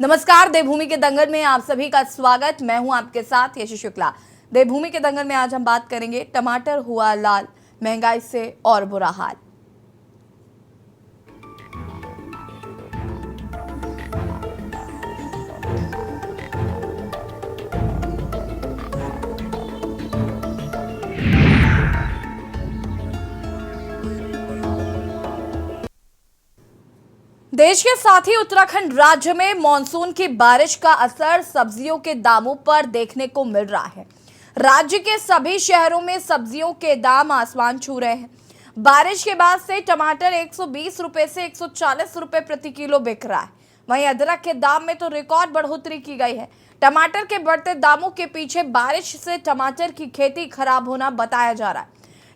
नमस्कार, देवभूमि के दंगल में आप सभी का स्वागत। मैं हूं आपके साथ यशी शुक्ला। देवभूमि के दंगल में आज हम बात करेंगे टमाटर हुआ लाल, महंगाई से और बुरा हाल। देश के साथ ही उत्तराखंड राज्य में मॉनसून की बारिश का असर सब्जियों के दामों पर देखने को मिल रहा है। राज्य के सभी शहरों में सब्जियों के दाम आसमान छू रहे हैं। बारिश के बाद से टमाटर 120 रुपए से 140 रुपए प्रति किलो बिक रहा है। वहीं अदरक के दाम में तो रिकॉर्ड बढ़ोतरी की गई है। टमाटर के बढ़ते दामों के पीछे बारिश से टमाटर की खेती खराब होना बताया जा रहा है।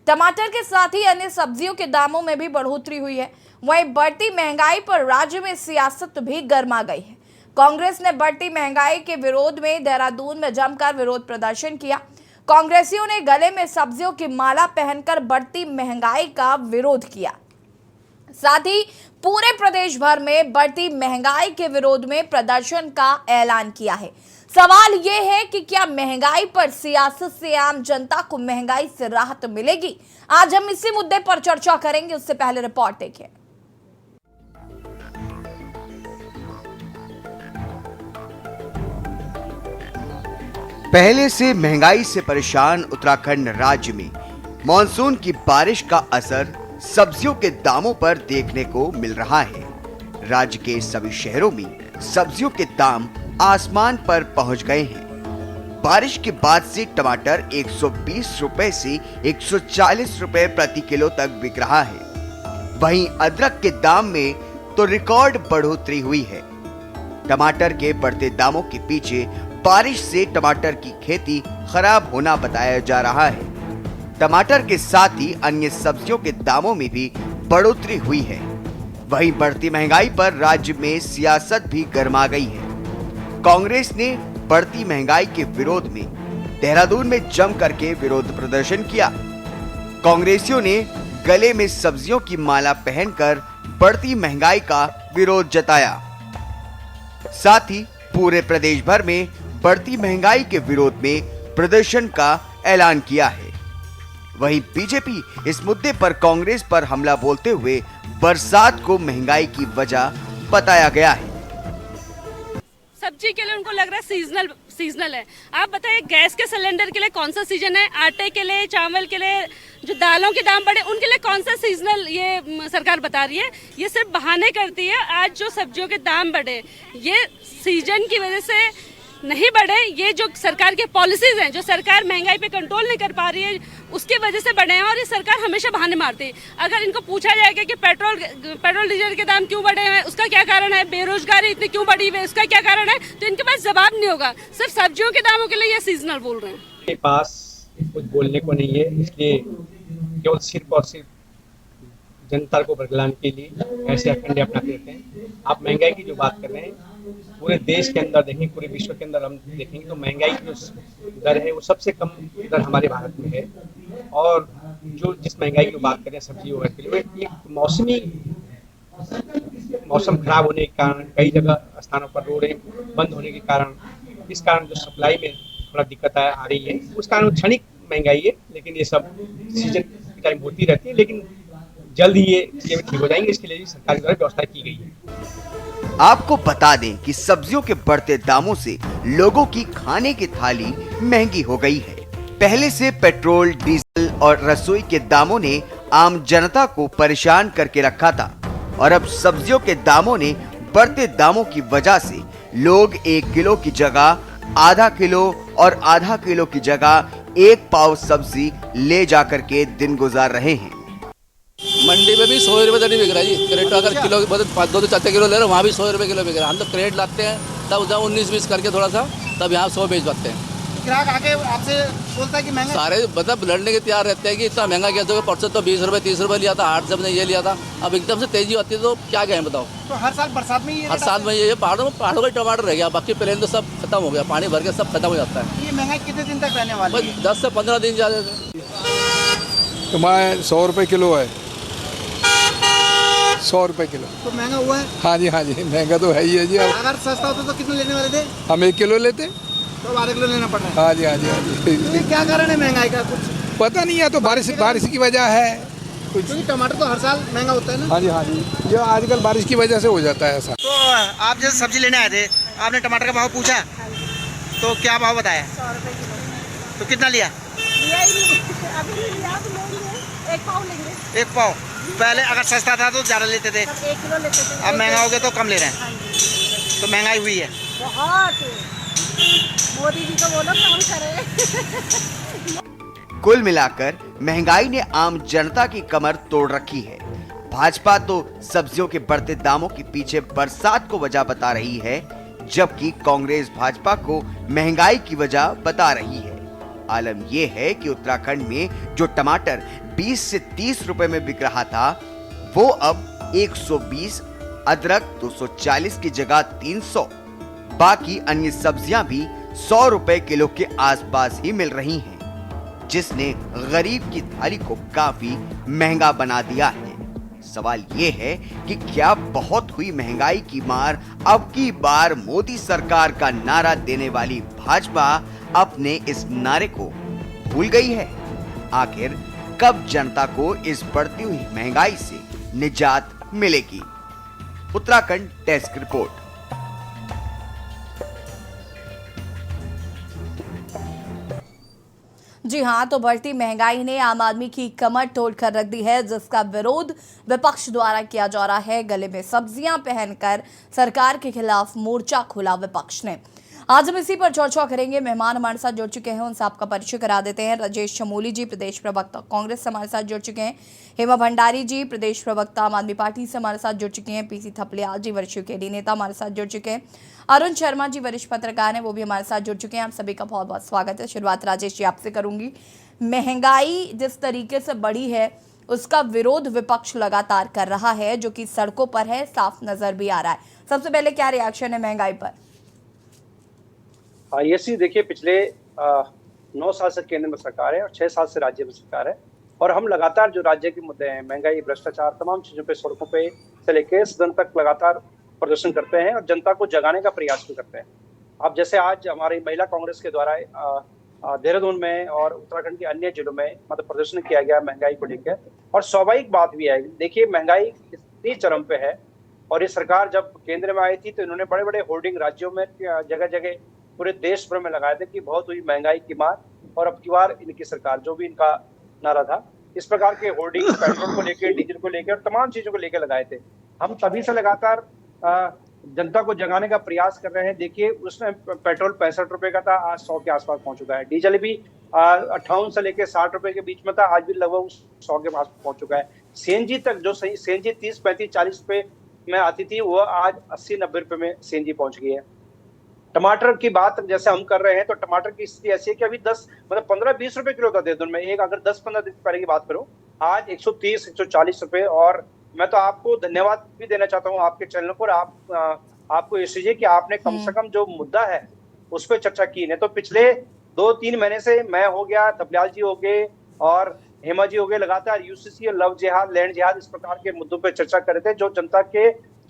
टमाटर के साथ ही अन्य सब्जियों के दामों में भी बढ़ोतरी हुई है। वहीं बढ़ती महंगाई पर राज्य में सियासत भी गर्मा गई है। कांग्रेस ने बढ़ती महंगाई के विरोध में देहरादून में जमकर विरोध प्रदर्शन किया। कांग्रेसियों ने गले में सब्जियों की माला पहनकर बढ़ती महंगाई का विरोध किया। साथ ही पूरे प्रदेश भर में बढ़ती महंगाई के विरोध में प्रदर्शन का ऐलान किया है। सवाल यह है कि क्या महंगाई पर सियासत से आम जनता को महंगाई से राहत मिलेगी? आज हम इसी मुद्दे पर चर्चा करेंगे। उससे पहले रिपोर्ट देखिए। पहले से महंगाई से परेशान उत्तराखंड राज्य में मॉनसून की बारिश का असर सब्जियों के दामों पर देखने को मिल रहा है। राज्य के सभी शहरों में सब्जियों के दाम आसमान पर पहुंच गए हैं। बारिश के बाद से टमाटर 120 रुपए से 140 रुपए प्रति किलो तक बिक रहा है। वहीं अदरक के दाम में तो रिकॉर्ड बढ़ोतरी हुई है। टमाटर के बढ़ते दामों के पीछे बारिश से टमाटर की खेती खराब होना बताया जा रहा है। टमाटर के साथ ही अन्य सब्जियों के दामों में भी बढ़ोतरी हुई है। वहीं बढ़ती महंगाई पर राज्य में सियासत भी गर्मा गई है। कांग्रेस ने बढ़ती महंगाई के विरोध में देहरादून में जम करके विरोध प्रदर्शन किया। कांग्रेसियों ने गले में सब्जियों की माला पहनकर बढ़ती महंगाई का विरोध जताया। साथ ही पूरे प्रदेश भर में बढ़ती महंगाई के विरोध में प्रदर्शन का ऐलान किया है। वहीं बीजेपी इस मुद्दे पर कांग्रेस पर हमला बोलते हुए बरसात को महंगाई की वजह बताया गया है। सब्जी के लिए उनको लग रहा है सीजनल है। आप बताइए, गैस के सिलेंडर के लिए कौन सा सीजन है? आटे के लिए, चावल के लिए, जो दालों के दाम बढ़े उनके लिए कौन सा सीजनल ये सरकार बता रही है? ये सिर्फ बहाने करती है। आज जो सब्जियों के दाम बढ़े ये सीजन की वजह से नहीं बढ़े, ये जो सरकार के पॉलिसीज हैं, जो सरकार महंगाई पे कंट्रोल नहीं कर पा रही है, उसकी वजह से बढ़े हैं। और ये सरकार हमेशा बहाने मारती है। अगर इनको पूछा जाएगा कि पेट्रोल डीजल के दाम क्यों बढ़े हैं, उसका क्या कारण है, बेरोजगारी इतनी क्यों बढ़ी है, उसका क्या कारण है, तो इनके पास जवाब नहीं होगा। सिर्फ सब्जियों के दामों के लिए ये सीजनल बोल रहे हैं। के पास कुछ बोलने को नहीं है, इसलिए केवल सिर्फ और सिर्फ जनता को बरगलाने के लिए ऐसे अखंडे अपनाते रहते हैं। आप महंगाई की जो बात कर रहे हैं, पूरे देश के अंदर देखेंगे, पूरे विश्व के अंदर हम देखेंगे तो महंगाई की जो दर है वो सबसे कम दर हमारे भारत में है। और जो जिस महंगाई की बात करें सब्जी वगैरह के लिए, एक मौसम खराब होने के कारण कई जगह स्थानों पर रोडें बंद होने के कारण, इस कारण जो सप्लाई में थोड़ा दिक्कत आ रही है, उस कारण क्षणिक महंगाई है। लेकिन ये सब सीजन के टाइम होती रहती है, लेकिन जल्द ही ये ठीक हो जाएंगे। इसके लिए सरकार द्वारा व्यवस्था की गई है। आपको बता दें कि सब्जियों के बढ़ते दामों से लोगों की खाने की थाली महंगी हो गई है। पहले से पेट्रोल, डीजल और रसोई के दामों ने आम जनता को परेशान करके रखा था और अब सब्जियों के दामों ने बढ़ते दामों की वजह से लोग 1 किलो की जगह आधा किलो और आधा किलो की जगह 1 पाव सब्जी ले जाकर के दिन गुजार रहे हैं। मंडी में भी 100 रुपये दरी बिक रहा है जी। क्रेट अगर किलो 2-4 किलो ले रहे हो, वहाँ भी 100 रुपये किलो बिक रहा है। हम तो क्रेट लाते हैं तब उधर 19-20 करके थोड़ा सा, तब यहाँ 100 बेच पाते हैं। ग्राहक आके आपसे बोलता है कि महंगा, सारे मतलब लड़ने के तैयार रहते हैं कि इतना महंगा क्या दोगे। परसों तो 20 रुपये 30 रुपये लिया था, 8 से हमने ये लिया था। अब एकदम से तेजी होती है तो क्या कहें बताओ। तो हर साल बरसात में हर साल में ये पहाड़ों का टमाटर रह गया, बाकी प्लेन तो सब खत्म हो गया, पानी भर के सब खत्म हो जाता है। ये महंगाई कितने दिन तक रहने वाली है? 10 से 15 दिन ज़्यादा। टमाटर 100 रुपये किलो है। 100 रुपए किलो। तो महंगा हुआ है। हाँ जी महंगा तो है ही है जी। अब अगर सस्ता होता तो कितने लेने वाले थे? हम 1 किलो लेते। तो आधा किलो लेना पड़ रहा है। हाँ जी तो ये क्या कारण है महंगाई का? कुछ पता नहीं है, तो बारिश की वजह है कुछ। क्योंकि टमाटर तो हर साल महंगा होता है ना। हाँ जी ये आजकल बारिश की वजह से हो जाता है ऐसा। तो आप जैसे सब्जी लेने आए थे, आपने टमाटर का भाव पूछा तो क्या भाव बताया? 100 रुपए किलो। तो कितना लिया? लिया ही नहीं, अभी नहीं लिया, अब लेंगे 1 पाव लेंगे। 1 पाव। पहले अगर सस्ता था तो ज़्यादा लेते थे, तब 1 किलो लेते थे। अब महंगा हो गया तो कम ले रहे हैं। हाँ जी, तो महंगाई हुई है। बहुत। मोदी जी को बोलो काम करे। कुल मिलाकर महंगाई ने आम जनता की कमर तोड़ रखी है। भाजपा तो सब्जियों के बढ़ते दामों के पीछे बरसात को वजह बता रही है, जबकि कांग्रेस भाजपा को महंगाई की वजह बता रही है। आलम यह है कि उत्तराखंड में जो टमाटर 20 से 30 रुपए में बिक रहा था, वो अब 120, अदरक 240 की जगह 300, बाकी अन्य सब्जियां भी 100 रुपए किलो के आसपास ही मिल रही हैं, जिसने गरीब की थाली को काफी महंगा बना दिया है। सवाल ये है कि क्या बहुत हुई महंगाई की मार अब की बार मोदी सरकार का नारा देने वाली भाजपा अपने इस नारे को भूल गई है? आखिर कब जनता को इस बढ़ती हुई महंगाई से निजात मिलेगी? Uttarakhand desk report. जी हाँ, तो बढ़ती महंगाई ने आम आदमी की कमर तोड़ कर रख दी है, जिसका विरोध विपक्ष द्वारा किया जा रहा है। गले में सब्जियां पहनकर सरकार के खिलाफ मोर्चा खोला विपक्ष ने। आज हम इसी पर चर्चा करेंगे। मेहमान हमारे साथ जुड़ चुके हैं, उनसे आपका परिचय करा देते हैं। राजेश चमोली जी, प्रदेश प्रवक्ता कांग्रेस से हमारे साथ जुड़ चुके हैं। हेमा भंडारी जी, प्रदेश प्रवक्ता आम आदमी पार्टी से हमारे साथ जुड़ चुके हैं। पीसी थपलियाल जी, वरिष्ठ यूकेडी नेता, हमारे साथ जुड़ चुके हैं। अरुण शर्मा जी, वरिष्ठ पत्रकार हैं, वो भी हमारे साथ जुड़ चुके हैं। आप सभी का बहुत बहुत स्वागत है। शुरुआत राजेश जी आपसे करूंगी। महंगाई जिस तरीके से बढ़ी है, उसका विरोध विपक्ष लगातार कर रहा है, जो कि सड़कों पर है, साफ नजर भी आ रहा है। सबसे पहले क्या रिएक्शन है महंगाई पर? ये देखिए, पिछले 9 साल से केंद्र में सरकार है और 6 साल से राज्य में सरकार है, और हम लगातार जो राज्य के मुद्दे हैं, महंगाई, भ्रष्टाचार, तमाम चीजों पे सड़कों पे से लेकर सदन तक लगातार प्रदर्शन करते हैं और जनता को जगाने का प्रयास भी करते हैं। अब जैसे आज हमारी महिला कांग्रेस के द्वारा देहरादून में और उत्तराखंड के अन्य जिलों में मतलब प्रदर्शन किया गया महंगाई को लेकर, और स्वाभाविक बात भी है। देखिए, महंगाई इतनी चरम पे है, और ये सरकार जब केंद्र में आई थी तो इन्होंने बड़े बड़े होर्डिंग राज्यों में जगह जगह पूरे देश भर में लगाए थे कि बहुत हुई महंगाई की मार, और अब की बार इनकी सरकार, जो भी इनका नारा था, इस प्रकार के होर्डिंग पेट्रोल को लेकर, डीजल को लेकर और तमाम चीजों को लेकर लगाए थे। हम तभी से लगातार जनता को जगाने का प्रयास कर रहे हैं। देखिए, उसमें पेट्रोल 65 रुपए का था, आज 100 के आसपास पहुंच चुका है। डीजल भी 58 से लेकर 60 रुपए के बीच में था, आज भी लगभग 100 के पास पहुंच चुका है। सीएनजी तक, जो सही सीएनजी 30, 35, 40 रुपए में आती थी, वो आज 80-90 रुपए में सीएनजी पहुंच गई है। टमाटर की बात जैसे हम कर रहे हैं, तो टमाटर की स्थिति ऐसी है कि अभी 15-20 रुपए किलो था देहरादून में, एक अगर 10-15 दिन पहले की बात करूं, आज 130-140 रुपए। और मैं तो आपको धन्यवाद भी देना चाहता हूं आपके चैनल पर, आपको इसलिए कि आपने कम से कम जो मुद्दा है उस पर चर्चा की है। तो पिछले 2-3 महीने से मैं हो गया, थपलियाल जी हो गए और हेमा जी हो गए, लगातार यूसीसी और लव जिहाद, लैंड जिहाद, इस प्रकार के मुद्दों पर चर्चा कर रहे थे, जो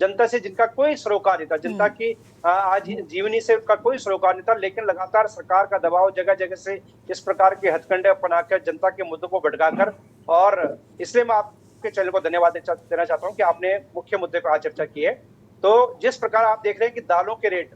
जनता से जिनका कोई सरोकार नहीं था, जनता की आज जीवनी से उनका कोई सरोकार नहीं था, लेकिन लगातार सरकार का दबाव, जगह जगह से इस प्रकार के हथकंडे अपनाकर जनता के मुद्दों को भटकाकर, और इसलिए मैं आपके चैनल को धन्यवाद देना चाहता हूं कि आपने मुख्य मुद्दे पर आज चर्चा की है। तो जिस प्रकार आप देख रहे हैं कि दालों के रेट,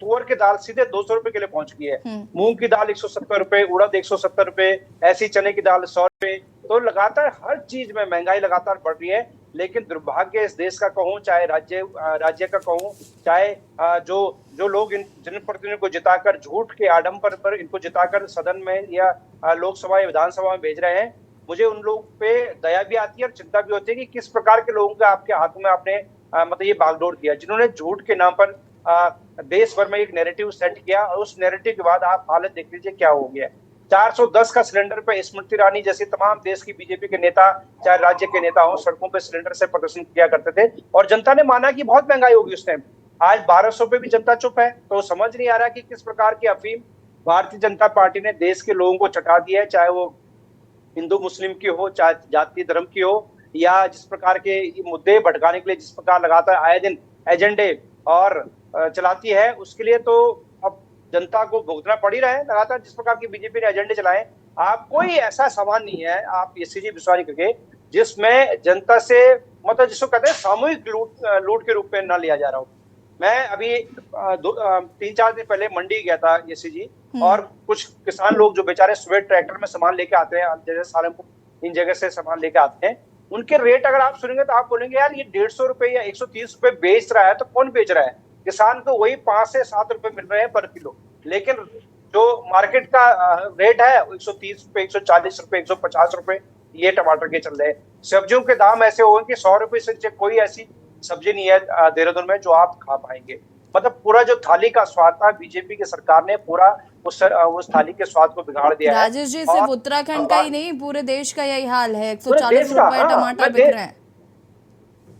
तुअर की दाल सीधे 200 रुपए के लिए पहुंच गई है, मूंग की दाल 170 रुपए, उड़द 170 रुपए, ऐसी चने की दाल 100 रुपए। तो लगातार हर चीज में महंगाई लगातार बढ़ रही है। लेकिन दुर्भाग्य इस देश का कहूं, चाहे राज्य का कहूं, चाहे जो लोग इन जनप्रतिनिधियों को जिताकर, झूठ के आडंबर पर इनको जिताकर सदन में या लोकसभा या विधानसभा में भेज रहे हैं, मुझे उन लोगों पे दया भी आती है और चिंता भी होती है कि किस प्रकार के लोगों का आपके हाथों में आपने मतलब ये बागडोर किया, जिन्होंने झूठ के नाम पर देश भर में एक नैरेटिव सेट किया, और उस नैरेटिव के बाद आप हालत देख लीजिए क्या हो गया। 410 का सिलेंडर पे स्मृति ईरानी जैसे तमाम देश की बीजेपी के नेता, चाहे राज्य के नेता हो, सड़कों पे सिलेंडर से प्रदर्शन किया करते थे, और जनता ने माना कि बहुत महंगाई होगी उस टाइम। आज 1200 पे भी जनता चुप है। तो समझ नहीं आ रहा कि किस प्रकार की अफीम भारतीय जनता पार्टी ने देश के लोगों को चटा दिया है, चाहे वो हिंदू मुस्लिम की हो, चाहे जाति धर्म की हो, या जिस प्रकार के मुद्दे भटकाने के लिए जिस प्रकार लगातार आए दिन एजेंडे और चलाती है, उसके लिए तो अब जनता को भुगतना पड़ ही रहा है लगातार। जिस प्रकार की बीजेपी ने एजेंडे चलाए, आप कोई ऐसा सामान नहीं है, आप एससीजी विश्वास नहीं करके, जिसमें जनता से मतलब जिसको कहते हैं सामूहिक लूट के रूप में न लिया जा रहा हो। मैं अभी 3-4 दिन पहले मंडी गया था एससीजी, और कुछ किसान लोग जो बेचारे सुबह ट्रैक्टर में सामान लेके आते हैं, जैसे सालमपुर इन जगह से सामान लेके आते हैं, उनके रेट अगर आप सुनेंगे तो आप बोलेंगे यार ये 150 रुपए या 130 रुपए बेच रहा है, तो कौन बेच रहा है? किसान को वही 5 से 7 रुपए मिल रहे हैं पर किलो, लेकिन जो मार्केट का रेट है 130 रुपए, 140 रुपए, 150 रुपए ये टमाटर के चल रहे हैं। सब्जियों के दाम ऐसे हो गए कि 100 रुपए से नीचे कोई ऐसी सब्जी नहीं है देहरादून में जो आप खा पाएंगे। मतलब पूरा जो थाली का स्वाद था, बीजेपी की सरकार ने पूरा उस थाली के स्वाद को बिगाड़ दिया है। राजेश जी, सिर्फ उत्तराखंड का ही नहीं, पूरे देश का यही हाल है। 140 रुपए टमाटर बिक रहे हैं।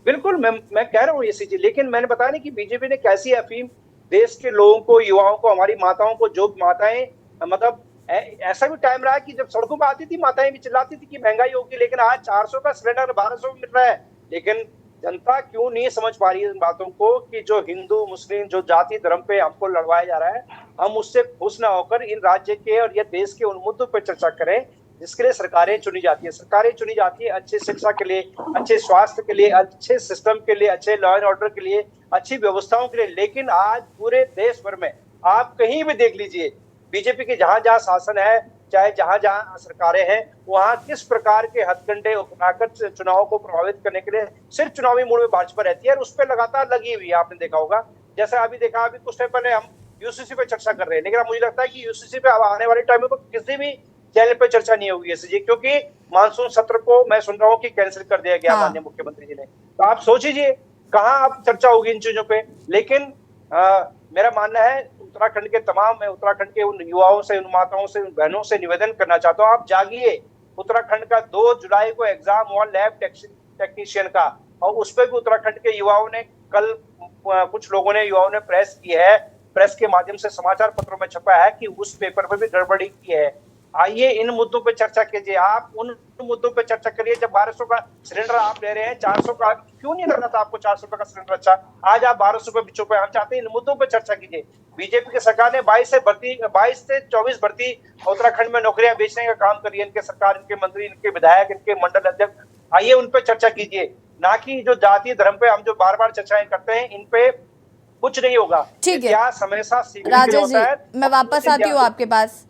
बिल्कुल, मैं कह रहा हूँ ये चीज, लेकिन मैंने बताया नहीं कि बीजेपी ने कैसी अफीम देश के लोगों को, युवाओं को, हमारी माताओं को, जो माताएं मतलब ऐसा भी टाइम रहा है कि जब सड़कों पर आती थी माताएं भी चिल्लाती थी कि महंगाई होगी, लेकिन आज 400 का सिलेंडर 1200 में मिल रहा है। लेकिन जनता क्यों नहीं समझ पा रही है इन बातों को कि जो हिंदू मुस्लिम जो जाति धर्म पे हमको लड़वाया जा रहा है, हम उससे खुश ना होकर इन राज्य के और ये देश के उन मुद्दों पर चर्चा करें जिसके लिए सरकारें चुनी जाती है। सरकारें चुनी जाती है अच्छी शिक्षा के लिए, अच्छे स्वास्थ्य के लिए, अच्छे सिस्टम के लिए, अच्छे लॉ एंड ऑर्डर के लिए, अच्छी व्यवस्थाओं के लिए। लेकिन आज पूरे देश भर में आप कहीं भी देख लीजिए, बीजेपी के जहां जहां शासन है, चाहे जहां जहां सरकारें हैं, वहां किस प्रकार के हथकंडे अपनाकर चुनाव को प्रभावित करने के लिए सिर्फ चुनावी मूड में भाजपा रहती है, और उस पर लगातार लगी हुई है। आपने देखा होगा, जैसा अभी देखा, अभी कुछ टाइम पहले हम यूसीसी पे चर्चा कर रहे हैं, लेकिन अब मुझे लगता है कि यूसीसी पे अब आने वाले टाइम में तो किसी भी चैनल पे चर्चा नहीं होगी एससीजी, क्योंकि मानसून सत्र को मैं सुन रहा हूँ कि कैंसिल कर दिया गया माननीय मुख्यमंत्री जी ने। तो आप सोचिए कहाँ अब चर्चा होगी इन चीजों पे। लेकिन मेरा मानना है उत्तराखंड के तमाम, मैं उत्तराखंड के उन युवाओं से, उन माताओं से, उन बहनों से निवेदन करना चाहता हूँ, आप जागिए। उत्तराखंड का 2 जुलाई को एग्जाम हुआ लैब टेक्नीशियन का, और उस पर भी उत्तराखंड के युवाओं ने कल कुछ लोगों ने, युवाओं ने प्रेस की है, प्रेस के माध्यम से समाचार पत्रों में छपा है कि उस पेपर में भी गड़बड़ी की है। आइए इन मुद्दों पे चर्चा कीजिए, आप उन मुद्दों पे चर्चा करिए। जब 1200 का सिलेंडर आप ले रहे हैं, 400 का क्यों नहीं लगना था आपको? 400 रुपए का सिलेंडर अच्छा, आज आप 1200 रुपए बिचों पे। हम चाहते हैं इन मुद्दों पे चर्चा कीजिए। बीजेपी की सरकार ने 22 से 24 भर्ती उत्तराखंड में नौकरियां बेचने का काम करी है इनके सरकार, इनके मंत्री, इनके विधायक, इनके मंडल अध्यक्ष। आइए उन पे चर्चा कीजिए, ना कि जो जाति धर्म पे हम जो बार बार चर्चाएं करते हैं, इन पे कुछ नहीं होगा। ठीक है इतिहास हमेशा राजेश जी, मैं वापस आती हूँ आपके पास।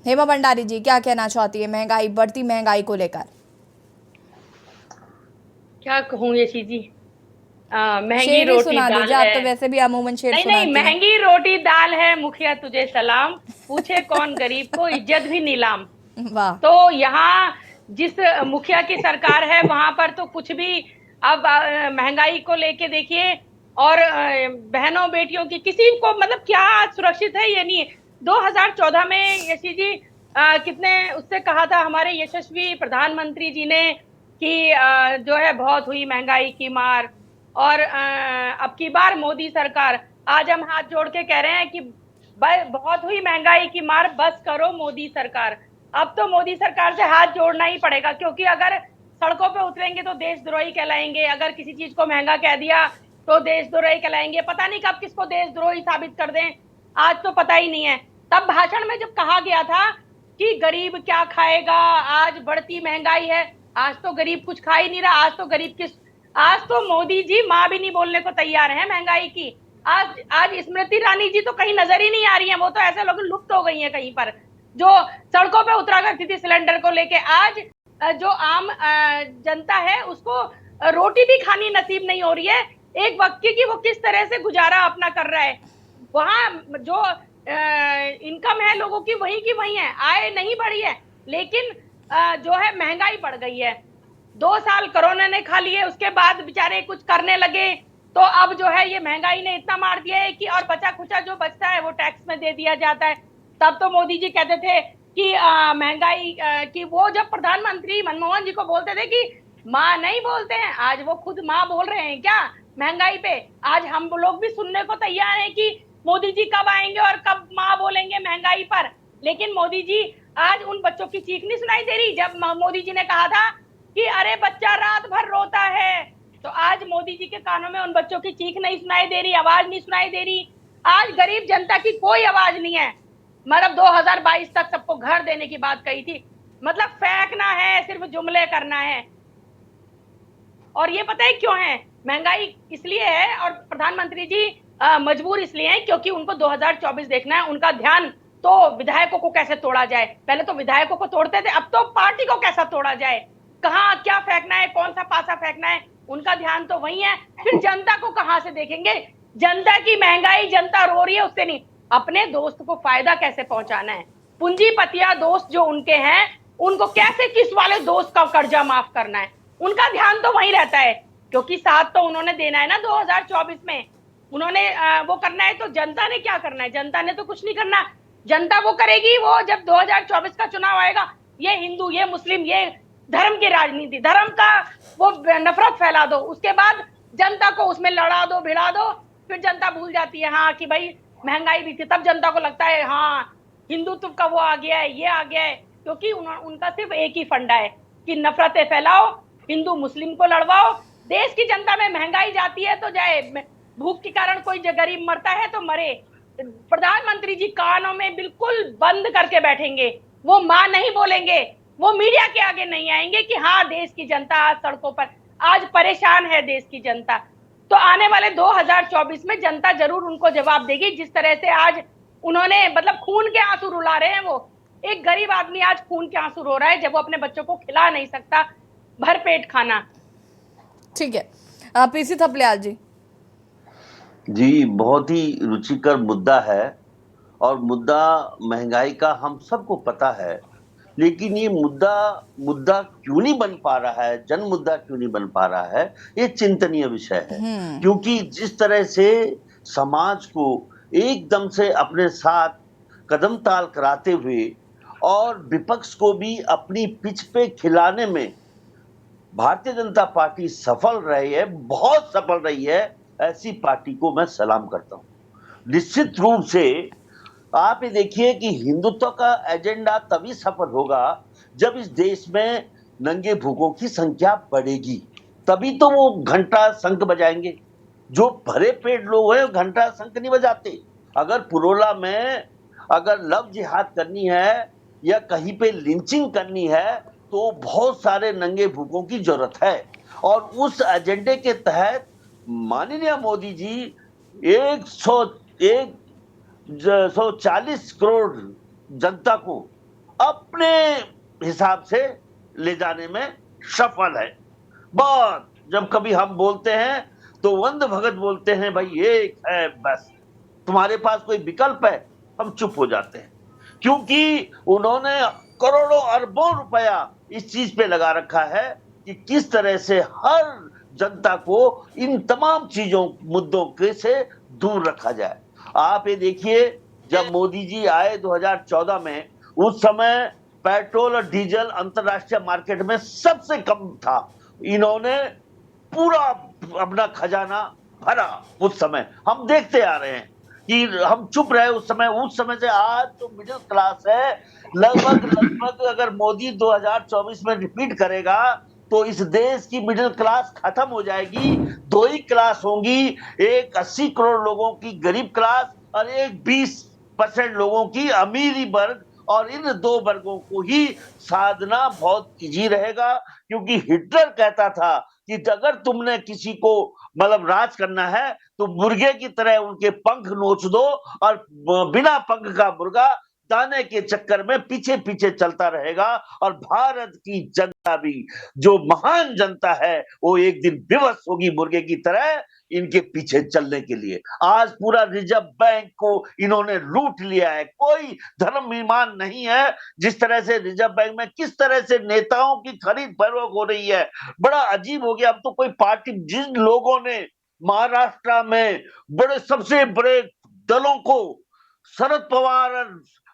हेमा भंडारी जी, क्या कहना चाहती है महंगाई, बढ़ती महंगाई को लेकर? क्या कहूँ यशी जी, महंगी रोटी सुना दाल दीजिए, है। आप तो वैसे भी अमूमन शेर नहीं सुनाती नहीं, हैं। महंगी रोटी दाल है, मुखिया तुझे सलाम, पूछे कौन गरीब को, इज्जत भी नीलाम। वाह। तो यहाँ जिस मुखिया की सरकार है वहां पर तो कुछ भी अब महंगाई को लेके देखिए, और बहनों बेटियों की किसी को मतलब क्या सुरक्षित है ये नहीं है। 2014 में यशी जी कितने उससे कहा था हमारे यशस्वी प्रधानमंत्री जी ने कि जो है बहुत हुई महंगाई की मार, और अब की बार मोदी सरकार, आज हम हाथ जोड़ के कह रहे हैं कि बहुत हुई महंगाई की मार, बस करो मोदी सरकार। अब तो मोदी सरकार से हाथ जोड़ना ही पड़ेगा, क्योंकि अगर सड़कों पे उतरेंगे तो देशद्रोही कहलाएंगे, अगर किसी चीज को महंगा कह दिया तो देशद्रोही कहलाएंगे। पता नहीं कब किसको देशद्रोही साबित कर दें, आज तो पता ही नहीं है। तब भाषण में जब कहा गया था कि गरीब क्या खाएगा, आज बढ़ती महंगाई है, आज तो गरीब कुछ खा ही नहीं रहा। आज तो गरीब किस, आज तो मोदी जी माँ भी नहीं बोलने को तैयार है महंगाई की। आज स्मृति ईरानी जी तो कहीं नजर ही नहीं आ रही है, वो तो ऐसे लोग लुप्त हो गई है कहीं पर, जो सड़कों पे उतरा करती थी सिलेंडर को लेके। आज जो आम जनता है उसको रोटी भी खानी नसीब नहीं हो रही है एक वक्त की, वो किस तरह से गुजारा अपना कर रहा है। वहाँ जो इनकम है लोगों की वही है, आय नहीं बढ़ी है, लेकिन जो है महंगाई बढ़ गई है। 2 साल कोरोना ने खा लिए, उसके बाद बेचारे कुछ करने लगे, तो अब जो है ये महंगाई ने इतना मार दिया है कि और बचा खुचा जो बचता है वो टैक्स में दे दिया जाता है। तब तो मोदी जी कहते थे कि महंगाई की, वो जब प्रधानमंत्री मनमोहन जी को बोलते थे कि माँ नहीं बोलते हैं, आज वो खुद माँ बोल रहे हैं क्या महंगाई पे। आज हम लोग भी सुनने को तैयार हैं कि मोदी जी कब आएंगे और कब माँ बोलेंगे महंगाई पर। लेकिन मोदी जी, आज उन बच्चों की चीख नहीं सुनाई दे रही जब मोदी जी ने कहा था कि अरे बच्चा रात भर रोता है, तो आज मोदी जी के कानों में उन बच्चों की चीख नहीं सुनाई दे रही, आवाज नहीं सुनाई दे रही। आज गरीब जनता की कोई आवाज नहीं है। मतलब 2022 तक सबको घर देने की बात कही थी, मतलब फेंकना है, सिर्फ जुमले करना है। और ये पता है क्यों है? महंगाई इसलिए है और प्रधानमंत्री जी मजबूर इसलिए हैं क्योंकि उनको 2024 देखना है। उनका ध्यान तो विधायकों को कैसे तोड़ा जाए, पहले तो विधायकों को तोड़ते थे, अब तो पार्टी को कैसा तोड़ा जाए, कहाँ क्या फेंकना है, कौन सा पासा फेंकना है, उनका ध्यान तो वही है। फिर जनता को कहाँ से देखेंगे? जनता की महंगाई, जनता रो रही है, उससे नहीं, अपने दोस्त को फायदा कैसे पहुंचाना है। पूंजीपतिया दोस्त जो उनके हैं, उनको कैसे किस वाले दोस्त का कर्जा माफ करना है, उनका ध्यान तो वही रहता है। क्योंकि साथ तो उन्होंने देना है ना 2024 में, उन्होंने वो करना है। तो जनता ने क्या करना है? जनता ने तो कुछ नहीं करना। जनता वो करेगी वो जब 2024 का चुनाव आएगा, ये हिंदू, ये मुस्लिम, ये धर्म की राजनीति, धर्म का वो नफरत फैला दो, उसके बाद जनता को उसमें लड़ा दो, भिड़ा दो, फिर जनता भूल जाती है हाँ कि भाई महंगाई भी थी, तब जनता को लगता है हाँ हिंदुत्व का वो आ गया है, ये आ गया है। क्योंकि उनका सिर्फ एक ही फंडा है कि नफरतें फैलाओ, हिंदू मुस्लिम को लड़वाओ। देश की जनता में महंगाई जाती है तो जाए, भूख के कारण कोई गरीब मरता है तो मरे। प्रधानमंत्री जी कानों में बिल्कुल बंद करके बैठेंगे, वो मां नहीं बोलेंगे, वो मीडिया के आगे नहीं आएंगे कि हाँ देश की जनता आज सड़कों पर, आज परेशान है देश की जनता। तो आने वाले 2024 में जनता जरूर उनको जवाब देगी। जिस तरह से आज उन्होंने मतलब खून के आंसू रुला रहे हैं, वो एक गरीब आदमी आज खून के आंसू रो रहा है जब वो अपने बच्चों को खिला नहीं सकता भरपेट खाना। ठीक है, पीसी थपलियाल जी। जी, बहुत ही रुचिकर मुद्दा है और मुद्दा महंगाई का हम सबको पता है, लेकिन ये मुद्दा क्यों नहीं बन पा रहा है, जन मुद्दा क्यों नहीं बन पा रहा है, ये चिंतनीय विषय है। क्योंकि जिस तरह से समाज को एकदम से अपने साथ कदम ताल कराते हुए और विपक्ष को भी अपनी पिच पे खिलाने में भारतीय जनता पार्टी सफल रही है, बहुत सफल रही है, ऐसी पार्टी को मैं सलाम करता हूं। निश्चित रूप से आप ये देखिए कि हिंदुत्व का एजेंडा तभी सफल होगा जब इस देश में नंगे भूखों की संख्या बढ़ेगी, तभी तो वो घंटा शंख बजाएंगे। जो भरे पेट लोग हैं घंटा शंख नहीं बजाते। अगर पुरोला में अगर लव जिहाद करनी है या कहीं पे लिंचिंग करनी है तो बहुत सारे नंगे भूखों की जरूरत है। और उस एजेंडे के तहत माननीय मोदी जी 140 करोड़ जनता को अपने हिसाब से ले जाने में सफल है। बहुत जब कभी हम बोलते हैं तो वंद भगत बोलते हैं भाई एक है बस, तुम्हारे पास कोई विकल्प है, हम चुप हो जाते हैं। क्योंकि उन्होंने करोड़ों अरबों रुपया इस चीज पे लगा रखा है कि किस तरह से हर जनता को इन तमाम चीजों मुद्दों के से दूर रखा जाए। आप ये देखिए जब मोदी जी आए 2014 में, उस समय पेट्रोल और डीजल अंतरराष्ट्रीय मार्केट में सबसे कम था। इन्होंने पूरा अपना खजाना भरा। उस समय हम देखते आ रहे हैं कि हम चुप रहे उस समय से आज जो मिडिल क्लास है लगभग अगर मोदी 2024 में रिपीट करेगा तो इस देश की मिडिल क्लास खत्म हो जाएगी। दो ही क्लास होंगी, एक 80 करोड़ लोगों की गरीब क्लास और एक 20% लोगों की अमीरी वर्ग, और इन दो वर्गों को ही साधना बहुत इजी रहेगा। क्योंकि हिटलर कहता था कि अगर तुमने किसी को मतलब राज करना है तो मुर्गे की तरह उनके पंख नोच दो, और बिना पंख का मुर्गा दाने के चक्कर में पीछे पीछे चलता रहेगा। और भारत की जनता भी जो महान जनता है वो एक दिन विवश होगी मुर्गे की तरह इनके पीछे चलने के लिए। आज पूरा रिजर्व बैंक को इन्होंने लूट लिया है, कोई धर्म ईमान नहीं है। जिस तरह से रिजर्व बैंक में किस तरह से नेताओं की खरीद फरोख्त हो रही है, बड़ा अजीब हो गया। अब तो कोई पार्टी, जिन लोगों ने महाराष्ट्र में बड़े सबसे बड़े दलों को, शरद पवार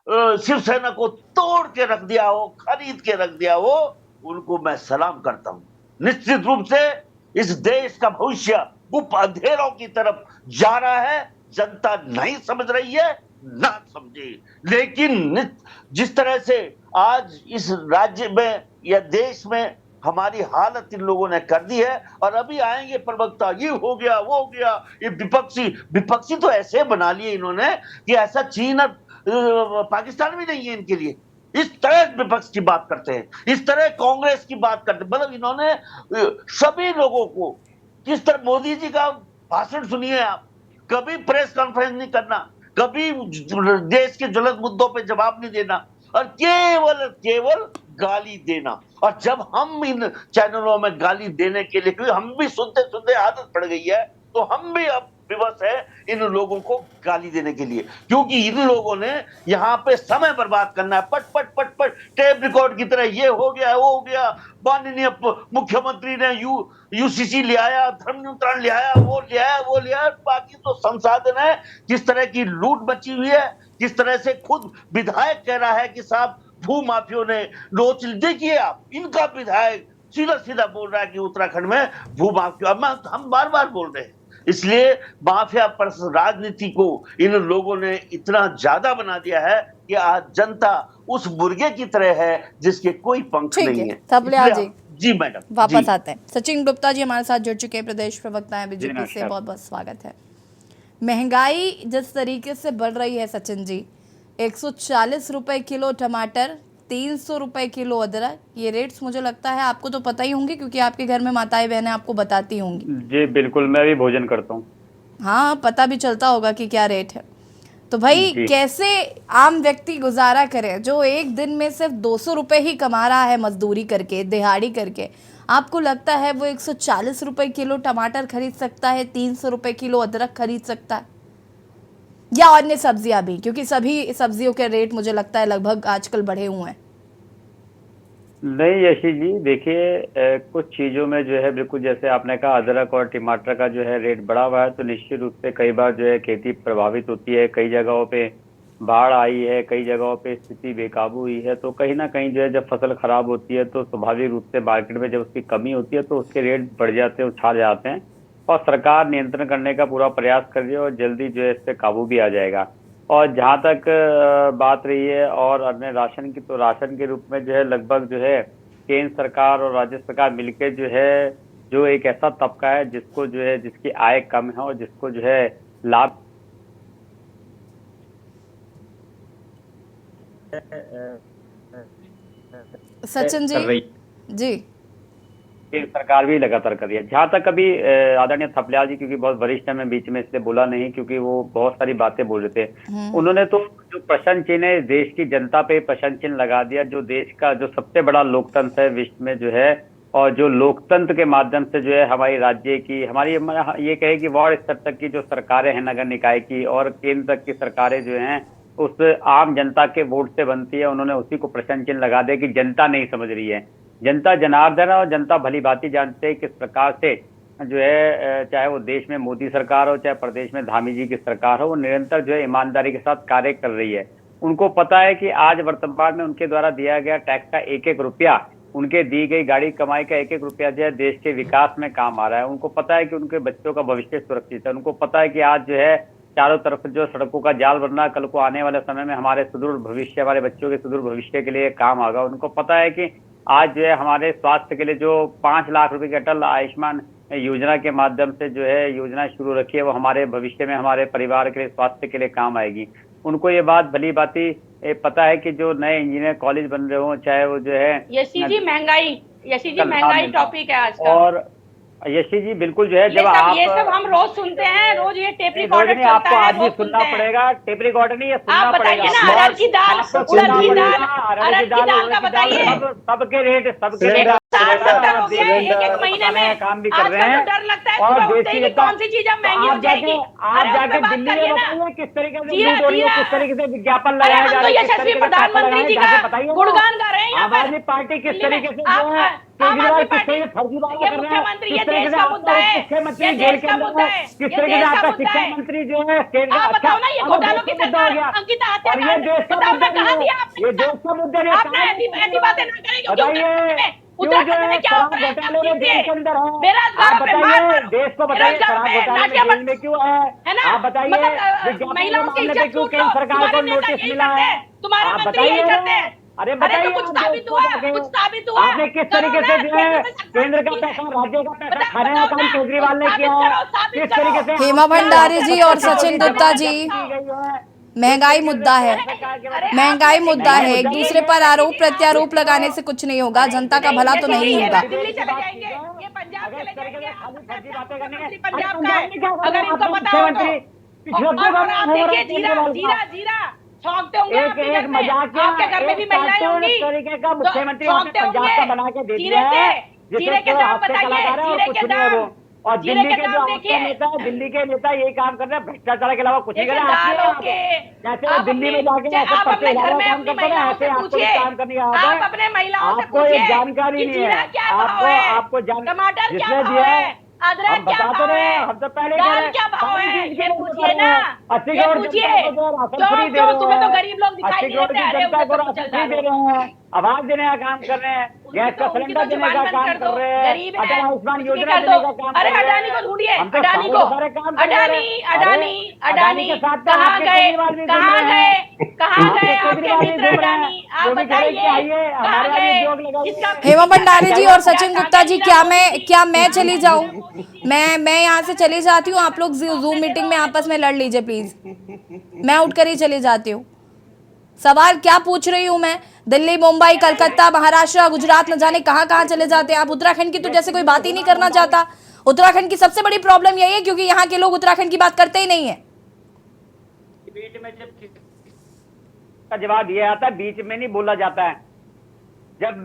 और शिवसेना को तोड़ के रख दिया हो, खरीद के रख दिया हो, उनको मैं सलाम करता हूं। निश्चित रूप से इस देश का भविष्य गुप्त अंधेरों की तरफ जा रहा है। जनता नहीं समझ रही है, ना समझे। लेकिन जिस तरह से आज इस राज्य में या देश में हमारी हालत इन लोगों ने कर दी है। और अभी आएंगे प्रवक्ता, ये हो गया वो हो गया, ये विपक्षी तो ऐसे बना लिए इन्होंने कि ऐसा चीन और पाकिस्तान भी नहीं है इनके लिए। इस तरह विपक्ष की बात करते हैं, इस तरह कांग्रेस की बात करते हैं। मतलब इन्होंने सभी लोगों को, किस तरह मोदी जी का भाषण सुनिए आप, कभी प्रेस कॉन्फ्रेंस नहीं करना, कभी देश के ज्वलंत मुद्दों पे जवाब नहीं देना, और केवल गाली देना। और जब हम इन चैनलों में गाली देने के लिए, क्योंकि हम भी सुनते सुनते आदत पड़ गई है, तो हम भी अब विवश है इन लोगों को गाली देने के लिए, क्योंकि इन लोगों ने यहाँ पे समय बर्बाद करना है। पट पट पट पट टेप रिकॉर्ड की तरह, ये हो गया वो हो गया, माननीय मुख्यमंत्री ने यूसीसी ले आया, धर्म नियंत्रण ले आया, वो ले आया। बाकी तो संसाधन है, किस तरह की लूट मची हुई है, किस तरह से खुद विधायक कह रहा है कि साहब भू माफियों ने नोच, देखिए आप, इनका विधायक सीधा सीधा बोल रहा है कि उत्तराखंड में भू माफिया, हम बार बार बोल रहे हैं। इसलिए माफिया पर राजनीति को इन लोगों ने इतना ज्यादा बना दिया है कि आज जनता उस मुर्गे की तरह है जिसके कोई पंख नहीं है। थपलियाल जी, जी मैडम, वापस आते हैं। सचिन गुप्ता जी हमारे साथ जुड़ चुके हैं, प्रदेश प्रवक्ता हैं बीजेपी से, बहुत बहुत स्वागत है। महंगाई जिस तरीके से बढ़ रही है सचिन जी, 140 रुपए किलो टमाटर, 300 रुपए किलो अदरक, ये रेट्स मुझे लगता है आपको तो पता ही होंगे, क्योंकि आपके घर में माताएं बहनें आपको बताती होंगी। जी बिल्कुल, मैं भी भोजन करता हूँ। हाँ, पता भी चलता होगा कि क्या रेट है। तो भाई कैसे आम व्यक्ति गुजारा करे जो एक दिन में सिर्फ 200 रुपए ही कमा रहा है मजदूरी करके, दिहाड़ी करके? आपको लगता है वो 140 रुपए किलो टमाटर खरीद सकता है, 300 रुपए किलो अदरक खरीद सकता है, या अन्य सब्जियां भी? क्योंकि सभी सब्जियों के रेट मुझे लगता है लगभग आजकल बढ़े हुए हैं। नहीं यशी जी, देखिए कुछ चीज़ों में जो है बिल्कुल जैसे आपने कहा अदरक और टमाटर का जो है रेट बढ़ा हुआ है, तो निश्चित रूप से कई बार जो है खेती प्रभावित होती है, कई जगहों पे बाढ़ आई है, कई जगहों पे स्थिति बेकाबू हुई है, तो कहीं ना कहीं जो है जब फसल खराब होती है तो स्वाभाविक रूप से मार्केट में जब उसकी कमी होती है तो उसके रेट बढ़ जाते हैं, उछाल जाते हैं, और सरकार नियंत्रण करने का पूरा प्रयास कर रही है और जल्दी जो है इस पर काबू भी आ जाएगा। और जहाँ तक बात रही है और अन्य राशन की, तो राशन के रूप में जो है लगभग जो है केंद्र सरकार और राज्य सरकार मिलकर जो है, जो एक ऐसा तबका है जिसको जो है, जिसकी आय कम है और जिसको जो है लाभ सचिन जी, जी केंद्र सरकार भी लगातार कर रही है। जहाँ तक अभी आदरणीय थपलियाल जी, क्योंकि बहुत वरिष्ठ है, मैं बीच में इसलिए बोला नहीं क्योंकि वो बहुत सारी बातें बोल रहे थे, उन्होंने तो जो प्रश्न चिन्ह है देश की जनता पे प्रश्न चिन्ह लगा दिया, जो देश का जो सबसे बड़ा लोकतंत्र है विश्व में जो है, और जो लोकतंत्र के माध्यम से जो है हमारी राज्य की, हमारी ये कहे कि वार्ड स्तर तक की जो सरकारें हैं नगर निकाय की और केंद्र तक की सरकारें जो हैं उस आम जनता के वोट से बनती है, उन्होंने उसी को प्रश्न चिन्ह लगा दिया कि जनता नहीं समझ रही है। जनता जनार्दन है और जनता भली भांति जानते हैं किस प्रकार से जो है, चाहे वो देश में मोदी सरकार हो, चाहे प्रदेश में धामी जी की सरकार हो, वो निरंतर जो है ईमानदारी के साथ कार्य कर रही है। उनको पता है कि आज वर्तमान में उनके द्वारा दिया गया टैक्स का एक एक रुपया, उनके दी गई गाड़ी कमाई का एक एक रुपया जो है देश के विकास में काम आ रहा है। उनको पता है कि उनके बच्चों का भविष्य सुरक्षित है। उनको पता है कि आज जो है चारों तरफ जो सड़कों का जाल बन रहा है, कल को आने वाले समय में हमारे सुदूर भविष्य, हमारे बच्चों के सुदूर भविष्य के लिए काम आएगा। उनको पता है कि आज जो है हमारे स्वास्थ्य के लिए जो 5 लाख रुपए की अटल आयुष्मान योजना के माध्यम से जो है योजना शुरू रखी है, वो हमारे भविष्य में हमारे परिवार के लिए स्वास्थ्य के लिए काम आएगी। उनको ये बात भली भांति पता है कि जो नए इंजीनियर कॉलेज बन रहे हो, चाहे वो जो है यशी जी महंगाई टॉपिक है आज का। और यशी जी बिल्कुल जो है जब आप ये सब हम रोज सुनते हैं, रोज ये टेप रिकॉर्डर चलता आपको है, आज भी सुनना पड़ेगा, टेप रिकॉर्डर नहीं है, सुनना पड़ेगा। अरहर की दाल का बताइए, सबके रेट सबके एक महीने में काम भी कर रहे हैं। डर लगता है कौन सी चीज महंगी हो जाएगी। आप जाके दिल्ली में बताइए किस तरीके से किस तरीके से विज्ञापन लगाया जा रहा है, यशस्वी प्रधानमंत्री जी का गुणगान गा रहे हैं। आम आदमी पार्टी किस तरीके से जो है केजरीवाल किस तरीके से फर्जीवाड़ा कर रहे हैं, किस तरीके से आपका मुख्यमंत्री जेल के अंदर है, किस तरीके से आपका शिक्षा मंत्री जो है बताओ ना, ये घोटालों की सरकार अंकिता और ये देश का मुद्दा नहीं है, ये देश का मुद्दा नहीं है। ऐसी बातें ना करें बताइए उत्तराखंड में क्या होता है, आप बताइए, देश को बताइए शराब घोटाले में जेल में क्यों है, आप बताइए महिलाओं के मामले पे क्यों केंद्र सरकार को नोटिस मिला है, आप बताइए अरे तो कुछ साबित हुआ, कुछ साबित हुआ। आपने किस तरीके से जो है केंद्र का पैसा, राज्य का पैसा खाने का काम केजरीवाल ने किया है, किस तरीके से हेमा भंडारी जी और सचिन गुप्ता जी, महंगाई मुद्दा है, महंगाई मुद्दा है। एक दूसरे पर आरोप प्रत्यारोप लगाने से कुछ नहीं होगा, जनता का भला तो नहीं होगा। दिल्ली चले जाएंगे, ये पंजाब चले जाएंगे, पंजाब का है, अगर इनको पता हो तो। और आप देखिए जीरा छौंकते होंगे, एक मजाक आपके घर में भी महिलाएं होंगी, तरीके का मुख्यमंत्री छौंकते होंगे बना के दे जीरे से। जीरे के दाम बताइए, जीरे के दाम, और दिल्ली के जो आपके नेता है, दिल्ली के नेता यही काम कर रहे हैं, भ्रष्टाचार के अलावा कुछ नहीं कर रहे हैं। जैसे दिल्ली में जाके आप अपने घर में अपनी महिलाओं से पूछिए, आप अपने महिलाओं से पूछिए जानकारी नहीं है, आपको टमाटर क्या भाव है, अदरक क्या भाव है, हम तो पहले दाल क्या भाव है, ये पूछिए ना, ये पूछिए। जो तुम्हें तो गरीब लोग दिखाई नहीं देते, अरे उनको तो चल रहा है, आवाज देने का काम कर रहे हैं, गैस का सिलेंडर देने का काम कर रहे हैं, गरीब है, आयुष्मान योजना देने का काम। अरे अडानी को ढूंढिए, अडानी को, अडानी कहाँ गए, आपके मित्र अडानी, आप बताइए कहाँ गए। हेमा भंडारी जी और सचिन गुप्ता जी, क्या मैं चली जाऊं? मैं यहाँ से चली जाती हूँ, आप लोग जूम मीटिंग में आपस में लड़ लीजिए प्लीज, मैं उठकर ही चली जाती हूँ। सवाल क्या पूछ रही हूँ मैं? दिल्ली, मुंबई, कलकत्ता, महाराष्ट्र, गुजरात, न जाने कहाँ कहाँ चले जाते हैं आप। उत्तराखंड की तो जैसे कोई बात ही नहीं करना चाहता। उत्तराखंड की सबसे बड़ी प्रॉब्लम यही है क्योंकि यहाँ के लोग उत्तराखंड की बात करते ही नहीं है। बीच में जब का जवाब दिया जाता है, बीच में नहीं बोला जाता है। जब